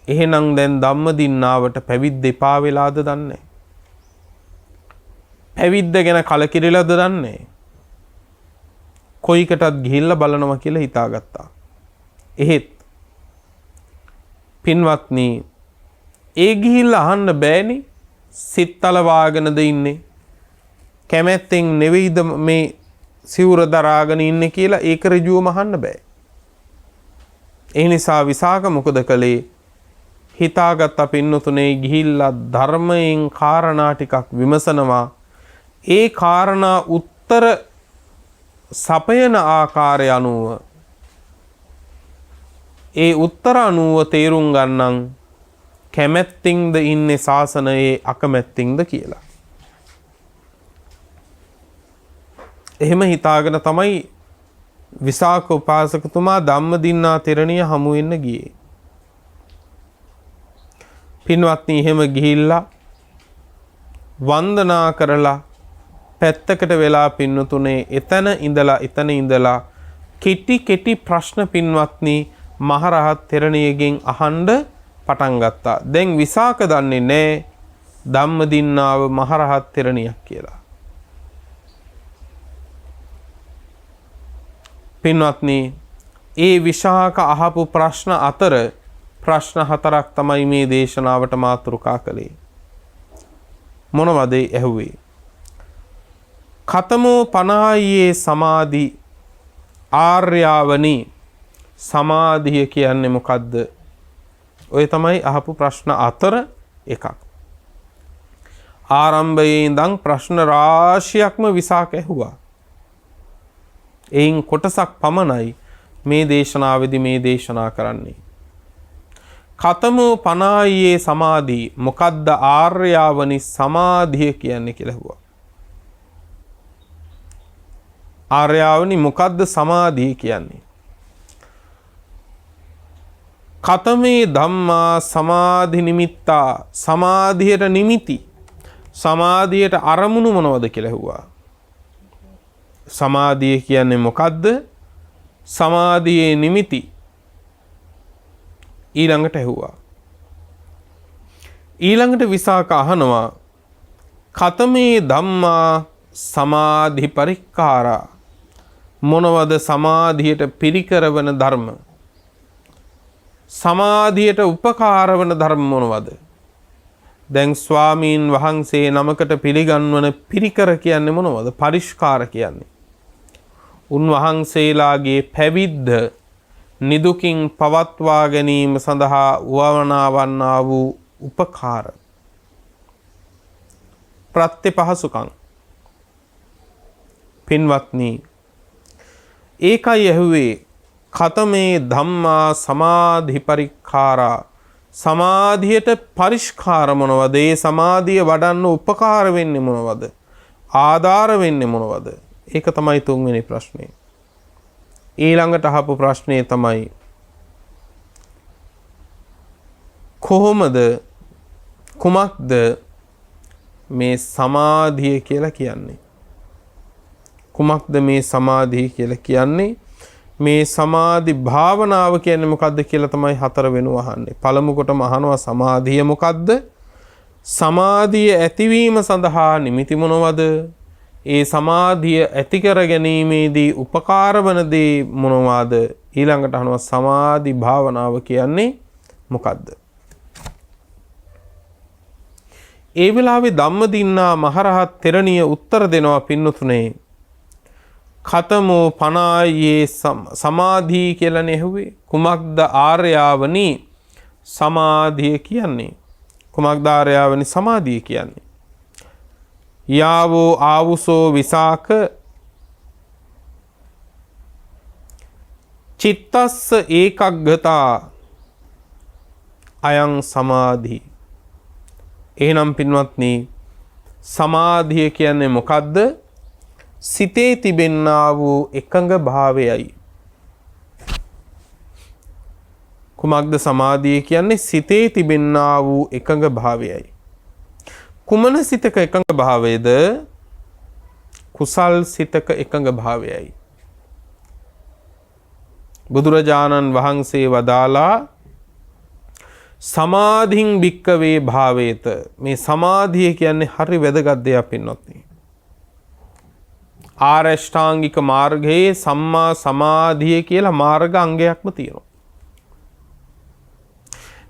එහෙනම් දැන් ධම්මදින්නාවට පැවිද්ද එපා වෙලාද දන්නේ. පැවිද්ද ගැන කලකිරිලාද දන්නේ. කොයිකටත් ගිහිල්ලා බලනවා කියලා හිතාගත්තා. එහෙත් පින්වත්නි, ඒ ගිහිල්ලා අහන්න බෑනේ. සිත්තල වාගෙනද ඉන්නේ, කැමැත්තෙන් නෙවෙයිද මේ සිවුර දරාගෙන ඉන්නේ කියලා ඒක ඍජුවම අහන්න බෑ. ඒ නිසා විසාක මොකද කළේ? හිතාගත්ත පින්නතුනේ ගිහිල්ලා ධර්මයෙන් කාරණා ටිකක් විමසනවා. ඒ කාරණා උත්තර සපයන ආකාරය අනුව, ඒ උත්තර අනුව තේරුම් ගන්නන් කැමැත්තින්ද ඉන්නේ ශාසනයේ අකමැත්තින්ද කියලා. එහෙම හිතාගෙන තමයි විසාක උපාසකතුමා ධම්මදින්නා තෙරණිය හමු වෙන්න ගියේ. පින්වත්නි, එහෙම ගිහිල්ලා වන්දනා කරලා පැත්තකට වෙලා පින්නතුනේ එතන ඉඳලා කෙටි ප්‍රශ්න පින්වත්නි මහරහත් තෙරණියගෙන් අහන්න පටන් ගත්තා. දැන් විසාක දන්නේ නැහැ ධම්මදින්නාව මහරහත් තෙරණියක් කියලා. පින්වත්නි, ඒ විසාක අහපු ප්‍රශ්න අතර ප්‍රශ්න 4ක් තමයි මේ දේශනාවට මාතෘකා කළේ. මොනවද ඇහුවේ? කතමෝ පනායේ සමාධි ආර්යාවනි. සමාධිය කියන්නේ මොකද්ද? ඔය තමයි අහපු ප්‍රශ්න අතර එකක්. ආරම්භයේ ඉඳන් ප්‍රශ්න රාශියක්ම විසාක ඇහුවා. එයින් කොටසක් පමණයි මේ දේශනාවේදී මේ දේශනා කරන්නේ. කතමෝ පනායේ සමාධි, මොකද්ද ආර්යාවනි සමාධිය කියන්නේ කියලා ඇහුවා. ආර්යාවනි මොකද්ද සමාධිය කියන්නේ? කතමේ ධම්මා සමාධි නිමිත්තා. සමාධියට නිමිති, සමාධියට අරමුණු මොනවද කියලා ඇහුවා. සමාධිය කියන්නේ මොකද්ද? සමාධියේ නිමිති ඊළඟට ඇහුවා. ඊළඟට විසාක අහනවා කතමේ ධම්මා සමාධි පරික්කාරා. මොනවද සමාධියට පිරිකර වන ධර්ම? සමාධියට උපකාර වන ධර්ම මොනවද? දැන් ස්වාමීන් වහන්සේ නමකට පිළිගන්වන පිරිකර කියන්නේ මොනවද? පරිස්කාර කියන්නේ. උන්වහන්සේලාගේ පැවිද්ද නිදුකින් පවත්වා ගැනීම සඳහා වවනාවන්නා වූ උපකාර ප්‍රත්‍යපහසුකම්. පින්වත්නි, ඒකයි ඇහුවේ කතමේ ධම්මා සමාධි පරික්කාරා. සමාධියට පරිස්කාර මොනවද? ඒ සමාධිය වඩන්න උපකාර වෙන්නේ මොනවද? ආධාර වෙන්නේ මොනවද? ඒක තමයි තුන්වෙනි ප්‍රශ්නේ. ඊළඟට අහපු ප්‍රශ්නේ තමයි කොහොමද, කුමක්ද මේ සමාධිය කියලා කියන්නේ? කුමක්ද මේ සමාධිය කියලා කියන්නේ? මේ සමාධි භාවනාව කියන්නේ මොකද්ද කියලා තමයි 4 වෙනුව අහන්නේ. පළමු කොටම අහනවා සමාධිය මොකද්ද? සමාධිය ඇතිවීම සඳහා නිමිති මොනවද? ඒ සමාධිය ඇති කර ගැනීමේදී උපකාර වන දේ මොනවාද? ඊළඟට අහනවා සමාධි භාවනාව කියන්නේ මොකද්ද? ඒ වෙලාවේ ධම්මදින්නා මහරහත් තෙරණිය උත්තර දෙනවා පින්නතුනේ. කතමෝ පනායේ සමාධි කියලා නෙහුවේ. කුමක්ද ආර්යාවනි සමාධිය කියන්නේ? කුමක්ද ආර්යාවනි සමාධිය කියන්නේ? යාවෝ ආවුසෝ විසාක චිත්තස්ස ඒකග්ගතා අයං සමාධි. එහෙනම් පින්වත්නි සමාධිය කියන්නේ මොකද්ද? සිතේ තිබෙන්නා වූ එකඟ භාවයයි. කුමක්ද සමාධිය කියන්නේ? සිතේ තිබෙන්නා වූ එකඟ භාවයයි. කුමන සිතක එකඟ භාවයද? කුසල් සිතක එකඟ භාවයයි. බුදුරජාණන් වහන්සේ වදාලා සමාධින් භික්කවේ භාවේත. මේ සමාධිය කියන්නේ හරි වැදගත් දෙයක් පින්වත්නි. ආරෂ්ඨාංගික මාර්ගයේ සම්මා සමාධිය කියලා මාර්ග අංගයක්ම තියෙනවා.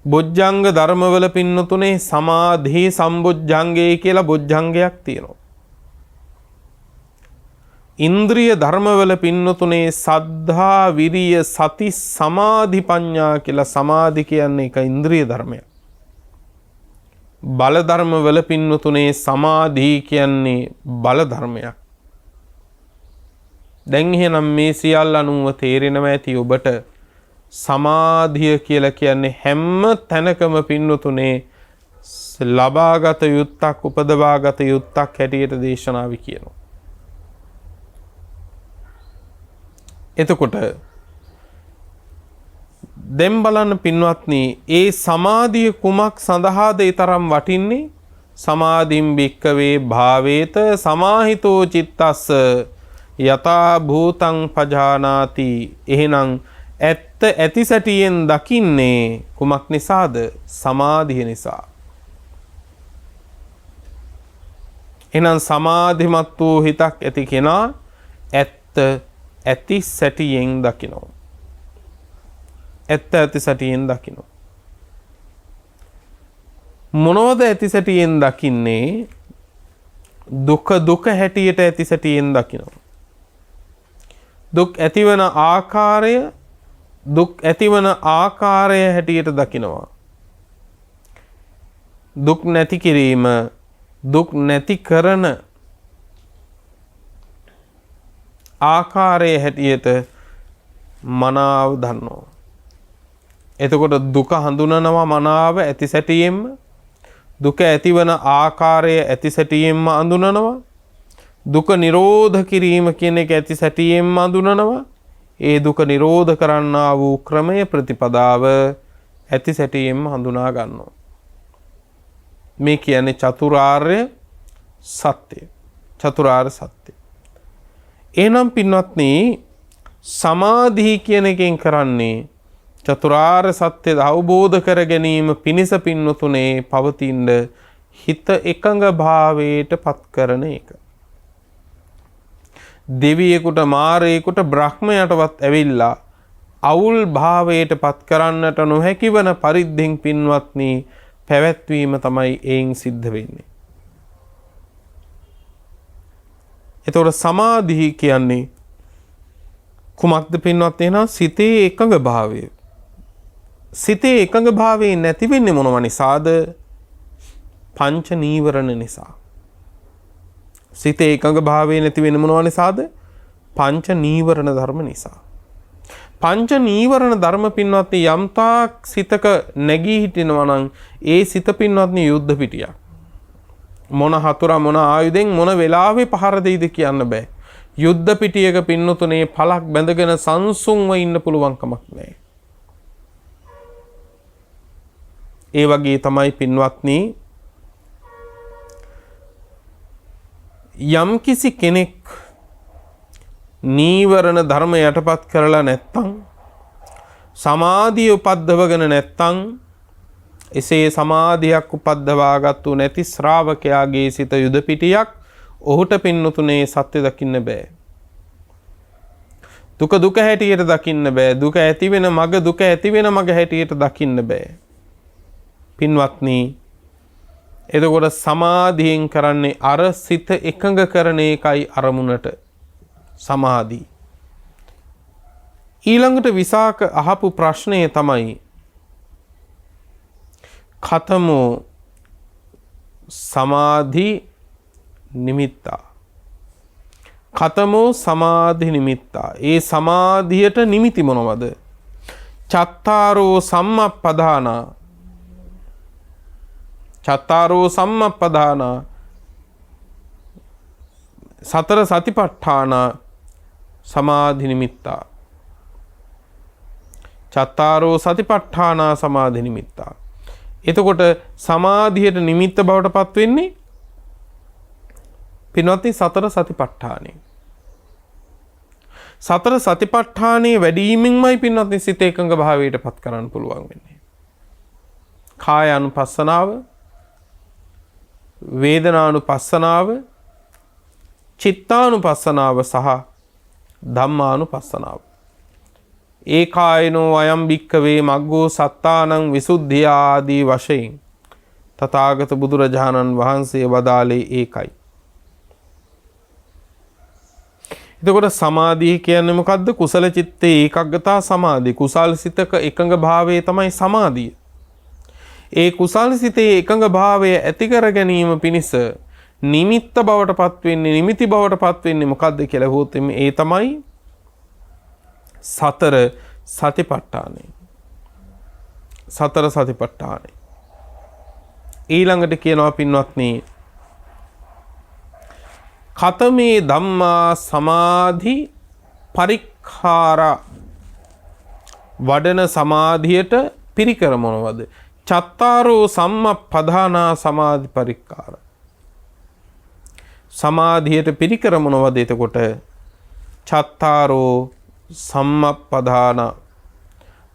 බොජ්ජංග ධර්මවල පින්නතුනේ සමාධි සම්බොජ්ජංගය කියලා බොජ්ජංගයක් තියෙනවා. ඉන්ද්‍රිය ධර්මවල පින්නතුනේ සද්ධා විරිය සති සමාධි ප්‍රඥා කියලා සමාධි කියන්නේ එක ඉන්ද්‍රිය ධර්මයක්. බල ධර්මවල පින්නතුනේ සමාධි කියන්නේ බල ධර්මයක්. දැන් එහෙනම් මේ සියල්ල අනුව තේරෙනවා ඇති ඔබට සමාධිය කියලා කියන්නේ හැම තැනකම පින්නතුනේ ලබාගත යුත්තක් උපදවාගත යුත්තක් හැටියට දේශනාවි කියනවා. එතකොට දැන් බලන්න පින්වත්නි ඒ සමාධිය කුමක් සඳහාද ඒ තරම් වටින්නේ? සමාධින් භික්කවේ භාවේත සමාහිතෝ චිත්තස්ස යතා භූතං පජානාති. එහෙනම් ඇත්ත ඇති සැටියෙන් දකින්නේ කුමක් නිසාද? සමාධිය නිසා. එහෙනම් සමාධිමත් වූ හිතක් ඇති කෙනා ඇත්ත ඇති සැටියෙන් දකිනවා. ඇත්ත ඇති සැටියෙන් දකිනවා. මොනවද ඇති සැටියෙන් දකින්නේ? දුක දුක හැටියට ඇති සැටියෙන් දකිනවා. දුක් ඇතිවන ආකාරය දුක් ඇතිවන ආකාරය හැටියට දකිනවා. දුක් නැති කිරීම දුක් නැති කරන ආකාරය හැටියට මනාව දන්නවා. එතකොට දුක හඳුනනවා මනාව ඇති සැටියෙන්ම. දුක ඇතිවන ආකාරය ඇති සැටියෙන්ම හඳුනනවා. දුක නිරෝධ කිරීම කියන එක ඇති සැටියෙන්ම හඳුනනවා. ඒ දුක නිරෝධ කරන්නා වූ ක්‍රමය ප්‍රතිපදාව ඇති සැටියෙන්ම හඳුනා ගන්නවා. මේ කියන්නේ චතුරාර්ය සත්‍ය. චතුරාර්ය සත්‍ය. එහෙනම් පින්වත්නි සමාධි කියන එකෙන් කරන්නේ චතුරාර්ය සත්‍ය අවබෝධ කර ගැනීම පිණිස පින්වතුනේ පවතින හිත එකඟ භාවයට පත් කරන එක. දෙවියෙකුට මාරයෙකුට බ්‍රහ්මයටවත් ඇවිල්ලා අවුල් භාවයට පත් කරන්නට නොහැකි වන පරිද්දෙන් පින්වත්නි පැවැත්වීම තමයි එයින් සිද්ධ වෙන්නේ. එතකොට සමාධි කියන්නේ කුමක්ද පින්වත්නි? එහෙනම් සිතේ එකඟ භාවය. සිතේ එකඟ භාවය නැති වෙන්නේ මොනව නිසාද? පංච නීවරණ නිසා. සිතේ එකඟ භාවය නැති වෙන්නේ මොනව නිසාද? පංච නීවරණ ධර්ම නිසා. පංච නීවරණ ධර්ම පින්වත්නි යම්තාක් සිතක නැගී හිටිනවා නම් ඒ සිත පින්වත්නි යුද්ධ පිටියක්. මොන හතුරා මොන ආයුධෙන් මොන වෙලාවෙ පහර දෙයිද කියන්න බෑ. යුද්ධ පිටියක පින්නතුනේ පළක් බැඳගෙන සංසුන්ව ඉන්න පුළුවන් කමක් නැහැ. ඒ වගේ තමයි පින්වත්නි යම්කිසි කෙනෙක් නීවරණ ධර්ම යටපත් කරලා නැත්තම් සමාධිය උපද්දවගෙන නැත්තම් එසේ සමාධියක් උපද්දවාගත්තු නැති ශ්‍රාවකයාගේ සිත යුද පිටියක් ඔහුට පින්නතුනේ සත්‍ය දකින්න බෑ. දුක දුක හැටියට දකින්න බෑ. දුක ඇති වෙන මග දුක ඇති වෙන මග හැටියට දකින්න බෑ. පින්වත්නි එතකොට සමාධියෙන් කරන්නේ අර සිත එකඟ කරන එකයි අරමුණට සමාධි. ඊළඟට විසාක අහපු ප්‍රශ්නය තමයි කතමෝ සමාධි නිමිත්තා. කතමෝ සමාධි නිමිත්තා. ඒ සමාධියට නිමිති මොනවද? චත්තාරෝ සම්මප්පදානා. චත්තාරෝ සම්මප්පදාන සතර සතිපට්ඨාන සමාධි නිමිත්තා. චත්තාරෝ සතිපට්ඨාන සමාධි නිමිත්තා. එතකොට සමාධියට නිමිත්ත බවට පත් වෙන්නේ පින්වත්නි සතර සතිපට්ඨානෙ. සතර සතිපට්ඨානෙ වැඩිවීමෙන්මයි පින්වත්නි සිත එකඟ භාවයට පත් කරන්න පුළුවන් වෙන්නේ. කායානුපස්සනාව, වේදනානුපස්සනාව, චිත්තානුපස්සනාව සහ ධම්මානුපස්සනාව. ඒකායනෝ අයම් භික්ඛවේ මග්ගෝ සත්තානං විසුද්ධිය ආදී වශයෙන් තථාගත බුදුරජාණන් වහන්සේ වදාළේ ඒකයි. එතකොට සමාධිය කියන්නේ මොකද්ද? කුසල චිත්තේ ඒකග්ගතා සමාධි. කුසල් සිතක එකඟ භාවය තමයි සමාධිය. ඒ කුසල් සිතේ එකඟ භාවය ඇති කර ගැනීම පිණිස නිමිත්ත බවට පත් වෙන්නේ, නිමිති බවට පත් වෙන්නේ මොකද්ද කියලා හොත් ඒ තමයි සතර සතිපට්ඨානය. සතර සතිපට්ඨානය. ඊළඟට කියනවා පින්වත්නි කතමේ ධම්මා සමාධි පරික්ඛාර. වඩන සමාධියට පිරිකර මොනවද? චත්තාරෝ සම්මප්පදානා සමාධි පරික්ඛාර. සමාධියට පිරිකර මොනවද? එතකොට චත්තාරෝ සම්මප්පදාන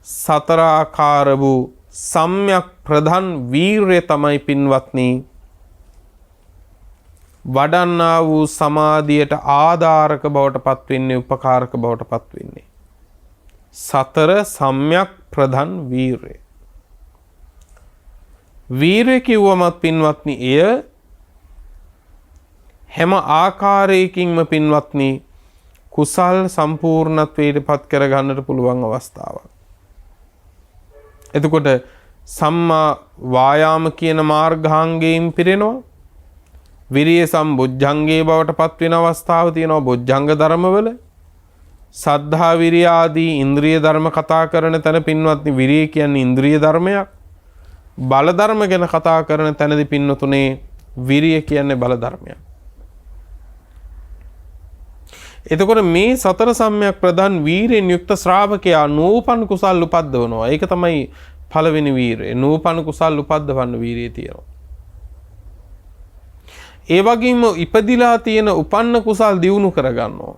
සතරාකාර වූ සම්‍යක් ප්‍රධාන වීර්ය තමයි පින්වත්නි වඩන්නා වූ සමාධියට ආධාරක බවට පත් වෙන්නේ, උපකාරක බවට පත් වෙන්නේ. සතර සම්‍යක් ප්‍රධාන වීර්ය. වීර්ය කිව්වමත් පින්වත්නි එය හැම ආකාරයකින්ම පින්වත්නි කුසල් සම්පූර්ණත්වයට පත් කර ගන්නට පුළුවන් අවස්ථාවක්. එතකොට සම්මා වායාම කියන මාර්ගාංගයෙන් පිරෙනවා. විරිය සම්බොජ්ජංගේ බවට පත් වෙන අවස්ථාව තියෙනවා බොජ්ජංග ධර්මවල. සද්ධා විරිය ආදී ඉන්ද්‍රිය ධර්ම කතා කරන තැන පින්වත්නි විරිය කියන්නේ ඉන්ද්‍රිය ධර්මයක්. බල ධර්ම ගැන කතා කරන තැනදී පින්වතුනේ විරිය කියන්නේ බල ධර්මයක්. එතකොට මේ සතර සම්‍යක් ප්‍රධාන වීරයෙන් යුක්ත ශ්‍රාවකයා නූපන් කුසල් උපද්දවනවා. ඒක තමයි පළවෙනි වීරය. නූපන් කුසල් උපද්දවන්න වීරිය තියෙනවා. ඒ වගේම ඉපදිලා තියෙන උපන්න කුසල් දියුණු කරගන්නවා.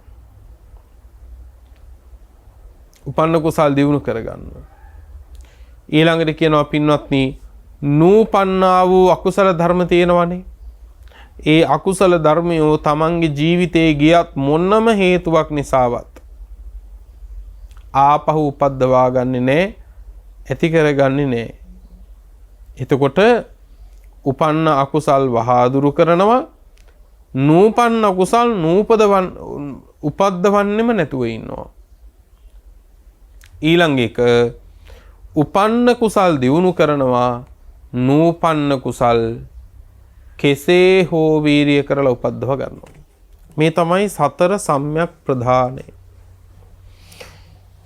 උපන්න කුසල් දියුණු කරගන්නවා. ඊළඟට කියනවා පින්වත්නි නූපන්නා වූ අකුසල ධර්ම තියෙනවනේ. ඒ අකුසල ධර්මයෝ තමන්ගේ ජීවිතයේ ගියත් මොනම හේතුවක් නිසාවත් ආපහු උපද්දවා ගන්නේ නැහැ, ඇති කරගන්නේ නැහැ. එතකොට උපන්න අකුසල් වහා දුරු කරනවා. නූපන්න අකුසල් උපද්දවන්නෙම නැතුව ඉන්නවා. ඊළඟ එක උපන්න කුසල් දියුණු කරනවා. නූපන්න කුසල් කෙසේ හෝ වීරිය කරලා උපද්දව ගන්නවා. මේ තමයි සතර සම්‍යක් ප්‍රධානය.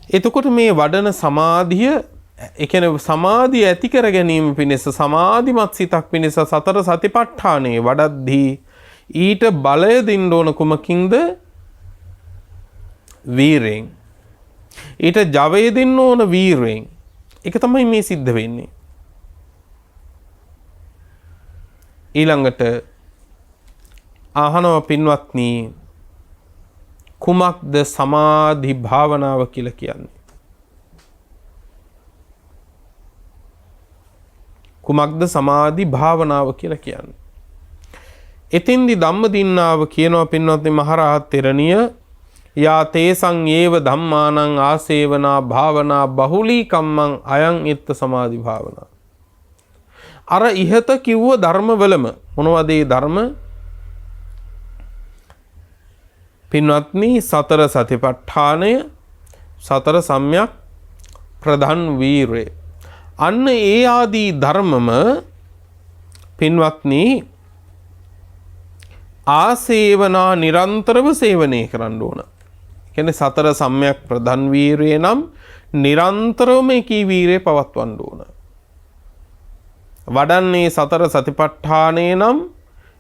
එතකොට මේ වඩන සමාධිය, ඒ කියන්නේ සමාධිය ඇති කර ගැනීම පිණිස, සමාධිමත් සිතක් පිණිස සතර සතිපට්ඨානේ වඩද්දී ඊට බලය දෙන්න ඕන කුමකින්ද? වීරයෙන්. ඊට ජවය දෙන්න ඕන වීරයෙන්. ඒක තමයි මේ සිද්ධ වෙන්නේ. ඊළඟට අහනවා පින්වත්නි කුමක්ද සමාධි භාවනාව කියලා කියන්නේ? කුමක්ද සමාධි භාවනාව කියලා කියන්නේ? එතෙන්දි ධම්මදින්නාව කියනවා පින්වත්නි මහරහත් තෙරණිය යා තේසං ඒව ධම්මානං ආසේවනා භාවනා බහුලී කම්මං අයං ඉත්ත සමාධි භාවනා. අර ඉහත කිව්ව ධර්මවලම මොනවද ඒ ධර්ම? පින්වත්නි සතර සතිපට්ඨානය, සතර සම්‍යක් ප්‍රධාන වීරය. අන්න ඒ ආදී ධර්මම පින්වත්නි ආසේවනා නිරන්තරව සේවනය කරන්න ඕන. කියන්නේ සතර සම්‍යක් ප්‍රධාන වීරය නම් නිරන්තරවම එකී වීරය පවත්වන්න ඕන. වඩන්නේ සතර සතිපට්ඨානේ නම්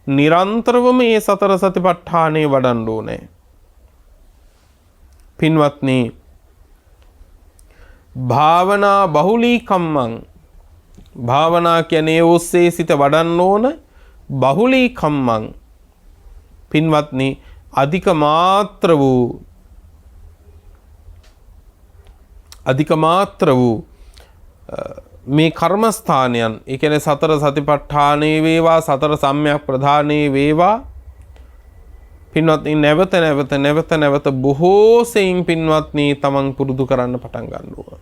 නිරන්තරවම මේ සතර සතිපට්ඨානේ වඩන්න ඕනේ. පින්වත්නි, භාවනා බහුලී කම්මං, භාවනා කියන්නේ ඔස්සේ සිත වඩන්න ඕන බහුලී කම්මං. පින්වත්නි, අධික මාත්‍ර වූ මේ කර්මස්ථානයන්, ඒ කියන්නේ සතර සතිපට්ඨානේ වේවා, සතර සම්‍යක් ප්‍රධානේ වේවා, පින්වත්නි නැවත බොහෝ සෙයින් පින්වත්නි තමන් පුරුදු කරන්න පටන් ගන්න ඕන.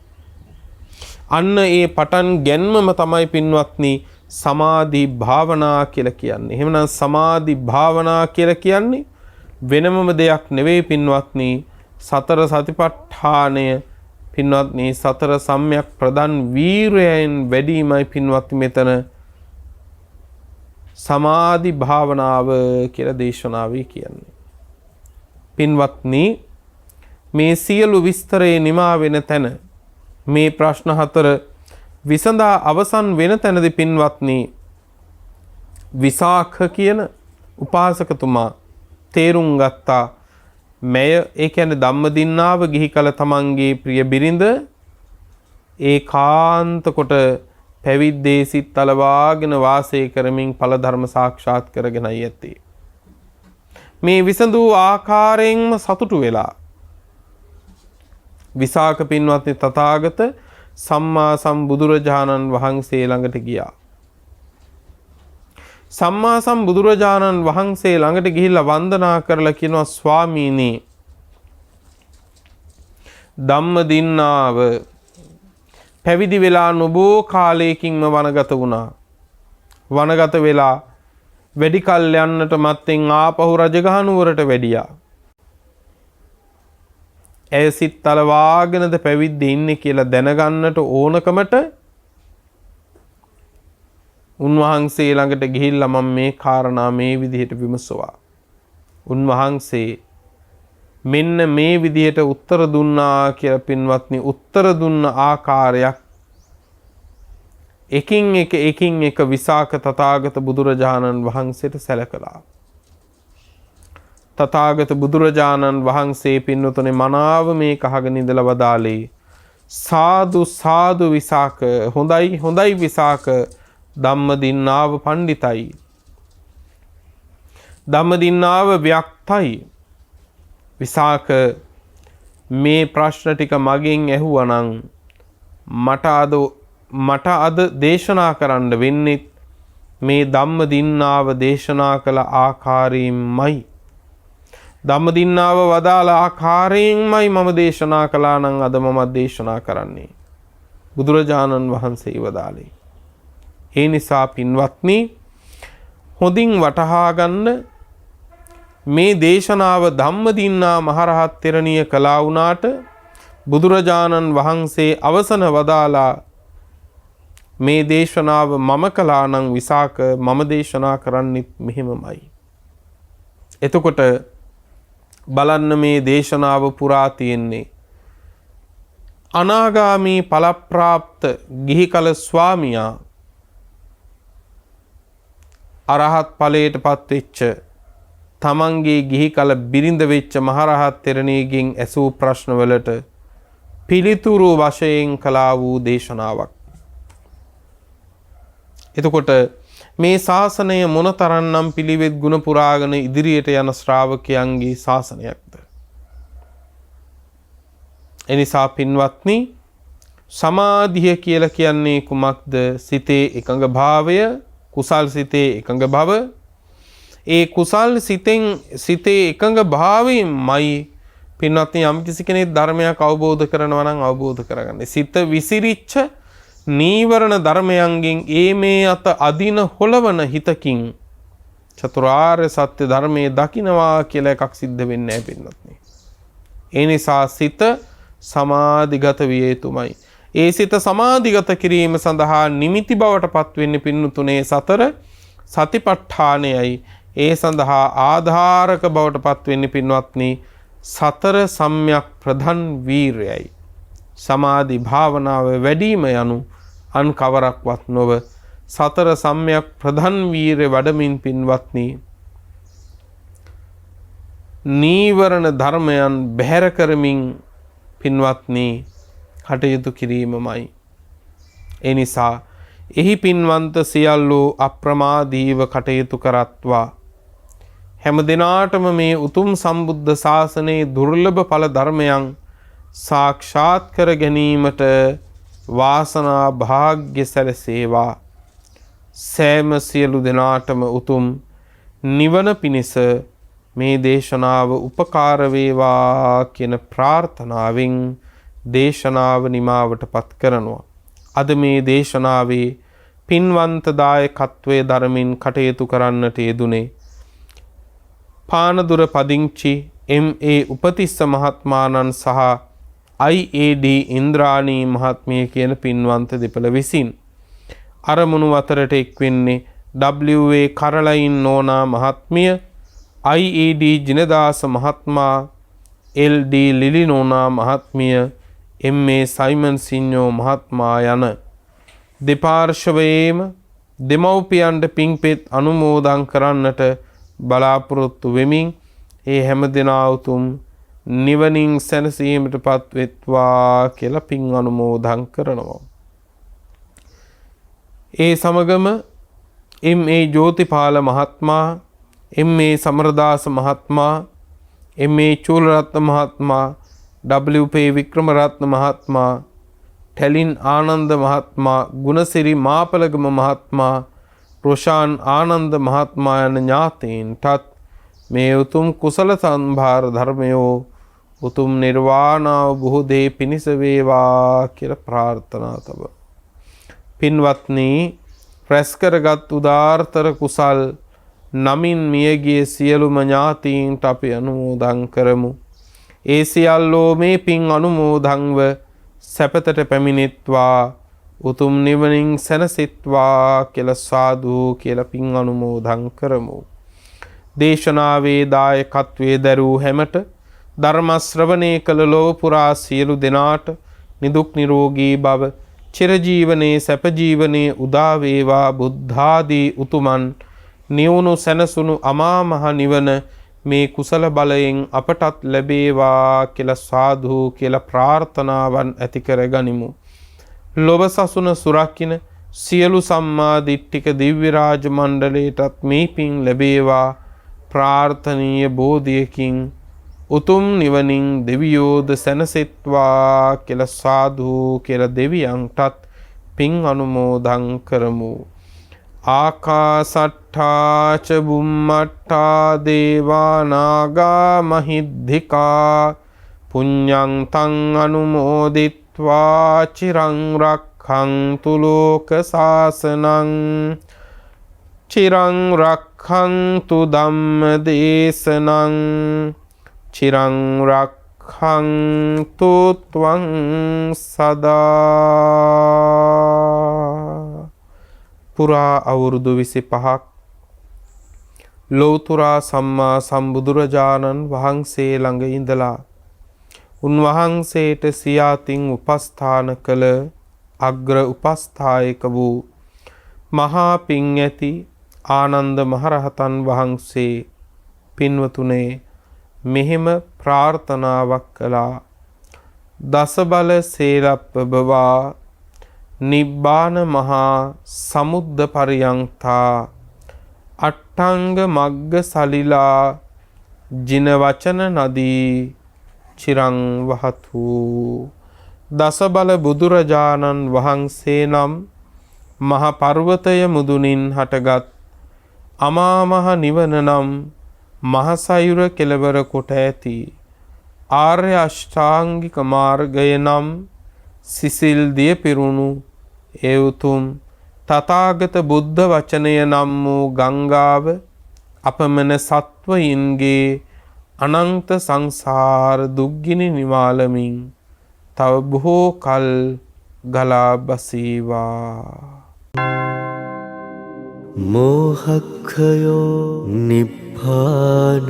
අන්න ඒ පටන් ගැන්මම තමයි පින්වත්නි සමාධි භාවනා කියලා කියන්නේ. එහෙමනම් සමාධි භාවනා කියලා කියන්නේ වෙනමම දෙයක් නෙවෙයි පින්වත්නි, සතර සතිපට්ඨානය පින්වත්නි සතර සම්‍යක් ප්‍රධාන වීරයෙන් වැඩිමයි පින්වත්නි මෙතන සමාධි භාවනාව කියලා දේශනාවේ කියන්නේ. පින්වත්නි, මේ සියලු විස්තරේ නිමා වෙන තැන, මේ ප්‍රශ්න 4 විසඳා අවසන් වෙන තැනදී පින්වත්නි විසාඛ කියන උපාසකතුමා තේරුම් ගත්තා මෙය, ඒ කියන්නේ ධම්මදින්නාව ගිහි කල තමන්ගේ ප්‍රිය බිරිඳ ඒකාන්ත කොට පැවිද්දේ සිත් අලවාගෙන වාසය කරමින් ඵල ධර්ම සාක්ෂාත් කරගෙනයි ඇත්තේ. මේ විසඳූ ආකාරයෙන්ම සතුටු වෙලා විසාඛ පින්වත්නි තථාගත සම්මා සම්බුදුරජාණන් වහන්සේ ළඟට ගියා. සම්මා සම්බුදුරජාණන් වහන්සේ ළඟට ගිහිල්ලා වන්දනා කරලා කියනවා, ස්වාමීනි, ධම්මදින්නාව පැවිදි වෙලා නොබෝ කාලයකින්ම වනගත වුණා. වනගත වෙලා වැඩි කල් යන්නට මත්තෙන් ආපහු රජගහ නුවරට වැඩියා. ඇය සිත් අලවාගෙනද පැවිද්ද ඉන්නේ කියලා දැනගන්නට ඕනකමට උන්වහන්සේ ළඟට ගිහිල්ලා මම මේ කාරණා මේ විදිහට විමසුවා. උන්වහන්සේ මෙන්න මේ විදිහට උත්තර දුන්නා කියලා පින්වත්නි, උත්තර දුන්න ආකාරයක් එකින් එක විසාඛ තථාගත බුදුරජාණන් වහන්සේට සැලකලා. තථාගත බුදුරජාණන් වහන්සේ පින්වතුනි මනාව මේ කහගෙන ඉඳලා වදාළේ, සාදු සාදු විසාඛ, හොඳයි විසාඛ, ධම්මදින්නාව පණ්ඩිතයි, ධම්මදින්නාව ව්‍යක්තයි. විසාඛ, මේ ප්‍රශ්න ටික මගෙන් ඇහුවනම් මට අද දේශනා කරන්න වෙන්නේ මේ ධම්මදින්නාව දේශනා කළ ආකාරයෙන්මයි. ධම්මදින්නාව වදාළ ආකාරයෙන්මයි මම දේශනා කළා නම් අද මම දේශනා කරන්නේ. බුදුරජාණන් වහන්සේ වදාළේ. ඒ නිසා පින්වත්නි, හොඳින් වටහා ගන්න, මේ දේශනාව ධම්මදින්නා මහරහත් තෙරණිය කළා වුණාට බුදුරජාණන් වහන්සේ අවසන වදාලා මේ දේශනාව මම කළා නම් විසාක මම දේශනා කරන්නෙත් මෙහෙමමයි. එතකොට බලන්න මේ දේශනාව පුරා තියෙන්නේ අනාගාමී ඵලප්‍රාප්ත ගිහි කල ස්වාමියා අරහත් ඵලයට පත් වෙච්ච තමන්ගේ ගිහි කල බිරිඳ වෙච්ච මහරහත් තෙරණියගෙන් ඇසූ ප්‍රශ්නවලට පිළිතුරු වශයෙන් කළා වූ දේශනාවක්. එතකොට මේ ශාසනය මොනතරම්නම් පිළිවෙත් ගුණ පුරාගෙන ඉදිරියට යන ශ්‍රාවකයන්ගේ ශාසනයක්ද? එනිසා පින්වත්නි, සමාධිය කියලා කියන්නේ කුමක්ද? සිතේ එකඟ භාවය, කුසල් සිතේ එකඟ භව. ඒ කුසල් සිතේ එකඟ භාවයෙන්මයි පින්වත්නි යම් කිසි කෙනෙක් ධර්මයක් අවබෝධ කරනවා නම් අවබෝධ කරගන්නේ. සිත විසිරිච්ච නීවරණ ධර්මයන්ගෙන් මේ අත අදින හොලවන හිතකින් චතුරාර්ය සත්‍ය ධර්මයේ දකින්නවා කියලා එකක් සිද්ධ වෙන්නේ නැහැ පින්වත්නි. ඒ නිසා සිත සමාධිගත විය යුතුමයි. ඒ සිත සමාධිගත කිරීම සඳහා නිමිති බවට පත් වෙන්නේ පින්තුනේ සතර සතිපට්ඨානයයි. ඒ සඳහා ආධාරක බවට පත් වෙන්නේ පින්වත්නි සතර සම්‍යක් ප්‍රධාන වීරයයි. සමාධි භාවනාව වැඩිම යනු අන් කවරක්වත් නොව සතර සම්‍යක් ප්‍රධාන වීරය වඩමින් පින්වත්නි නීවරණ ධර්මයන් බැහැර කරමින් පින්වත්නි කටයුතු කිරීමමයි. ඒ නිසා එහි පින්වන්ත සියල්ලෝ අප්‍රමාදීව කටයුතු කරත්වා. හැම දිනාටම මේ උතුම් සම්බුද්ධ ශාසනයේ දුර්ලභ ඵල ධර්මයන් සාක්ෂාත් කර ගැනීමට වාසනා භාග්‍ය සැලසේවා. සෑම සියලු දෙනාටම උතුම් නිවන පිණිස මේ දේශනාව උපකාර වේවා කියන ප්‍රාර්ථනාවෙන් දේශනාව නිමාවට පත් කරනවා. අද මේ දේශනාවේ පින්වන්ත දායකත්වයේ ධර්මින් කටයුතු කරන්නට යෙදුනේ පානදුර පදිංචි M.A. උපතිස්ස මහත්මාණන් සහ I.A.D. ඉන්ද්‍රාණී මහත්මිය කියන පින්වන්ත දෙපළ විසින්. අරමුණු අතරට එක්වෙන්නේ W.A. කරලයින් නෝනා මහත්මිය, I.A.D. ජිනදාස මහත්මා, L.D. ලිලි නෝනා මහත්මිය, M.A. සයිමන් සිඤ්ඤෝ මහත්මයා යන දෙපාර්ශවයේම දෙමව්පියන්ට පින්පෙත් අනුමෝදන් කරන්නට බලාපොරොත්තු වෙමින් ඒ හැම දෙනා උතුම් නිවනින් සැනසීමට පත් වෙත්වා කියලා පින් අනුමෝදන් කරනවා. ඒ සමගම M.A. ජෝතිපාල මහත්මයා, M.A. සමරදාස මහත්මයා, M.A. චූලරත්න මහත්මයා, W.P. වික්‍රමරත්න මහත්මයා, ටැලින් ආනන්ද මහත්මයා, ගුණසිරි මාපලගම මහත්මයා, රොෂාන් ආනන්ද මහත්මයා යන ඥාතීන්ටත් මේ උතුම් කුසල සම්භාර ධර්මයෝ උතුම් නිර්වාණ අවබෝධයේ පිණිස වේවා කියලා ප්‍රාර්ථනා තබ. පින්වත්නි, රැස් කරගත් උදාාරතර කුසල් නමින් මියගිය සියලුම ඥාතීන්ට අපි අනුමෝදන් කරමු. ඒ සියල්ලෝ මේ පින් අනුමෝදන්ව සැපතට පැමිණෙත්වා, උතුම් නිවනින් සැනසෙත්වා කියලා සාදු කියලා පින් අනුමෝදන් කරමු. දේශනාවේ දායකත්වයේ දරූ හැමට, ධර්ම ශ්‍රවණය කළ ලොව පුරා සියලු දෙනාට නිදුක් නිරෝගී භව, චිරජීවනයේ සැප ජීවනයේ උදා වේවා. බුද්ධාදී උතුමන් නිවුණු සැනසුණු අමා මහ නිවන මේ කුසල බලයෙන් අපටත් ලැබේවා කියලා සාදු කියලා ප්‍රාර්ථනාවන් ඇති කර ගනිමු. ලොව සසුන සුරකින්න සියලු සම්මා දිට්ඨික දිව්‍ය රාජ මණ්ඩලයටත් මේ පින් ලැබේවා. ප්‍රාර්ථනීය බෝධියකින් උතුම් නිවනින් දෙවියෝද සැනසෙත්වා කියලා සාදු කියලා දෙවියන්ටත් පින් අනුමෝදන් කරමු. ආකාසට්ඨා ච බුම්මට්ඨා දේවා නාග මහිද්దికා පුඤ්ඤං තං අනුමෝදිත්වා චිරං රක්ඛන්තු ලෝක සාසනං චිරං රක්ඛන්තු ධම්ම දේශනං චිරං රක්ඛන්තු ත්වං සදා. පුරා අවුරුදු 25ක් ලෝතුරා සම්මා සම්බුදුරජාණන් වහන්සේ ළඟ ඉඳලා උන්වහන්සේට සියාතින් උපස්ථාන කළ අග්‍ර උපස්ථායක වූ මහා පිං ඇති ආනන්ද මහරහතන් වහන්සේ පින්වතුනේ මෙහෙම ප්‍රාර්ථනාවක් කළා. දස බල සේලප්පබවා නිබ්බාන මහා සමුද්ද පරියංතා අට්ඨංග මග්ග සලිලා ජින වචන නදී චිරං වහතු. දස බල බුදුරජාණන් වහන්සේ නම් මහ පර්වතය මුදුනින් හටගත් අමා මහ නිවන නම් මහසයුර කෙළවර කොට ඇති ආර්ය අෂ්ටාංගික මාර්ගය නම් සිසිල් දිය පිරුණු ඒ උතුම් තථාගත බුද්ධ වචනය නම් වූ ගංගාව අපමණ සත්වයින්ගේ අනන්ත සංසාර දුක්ගිනි නිවාලමින් තව බොහෝ කල් ගලා බසීවා. මෝහක්ඛයෝ නිබ්බානං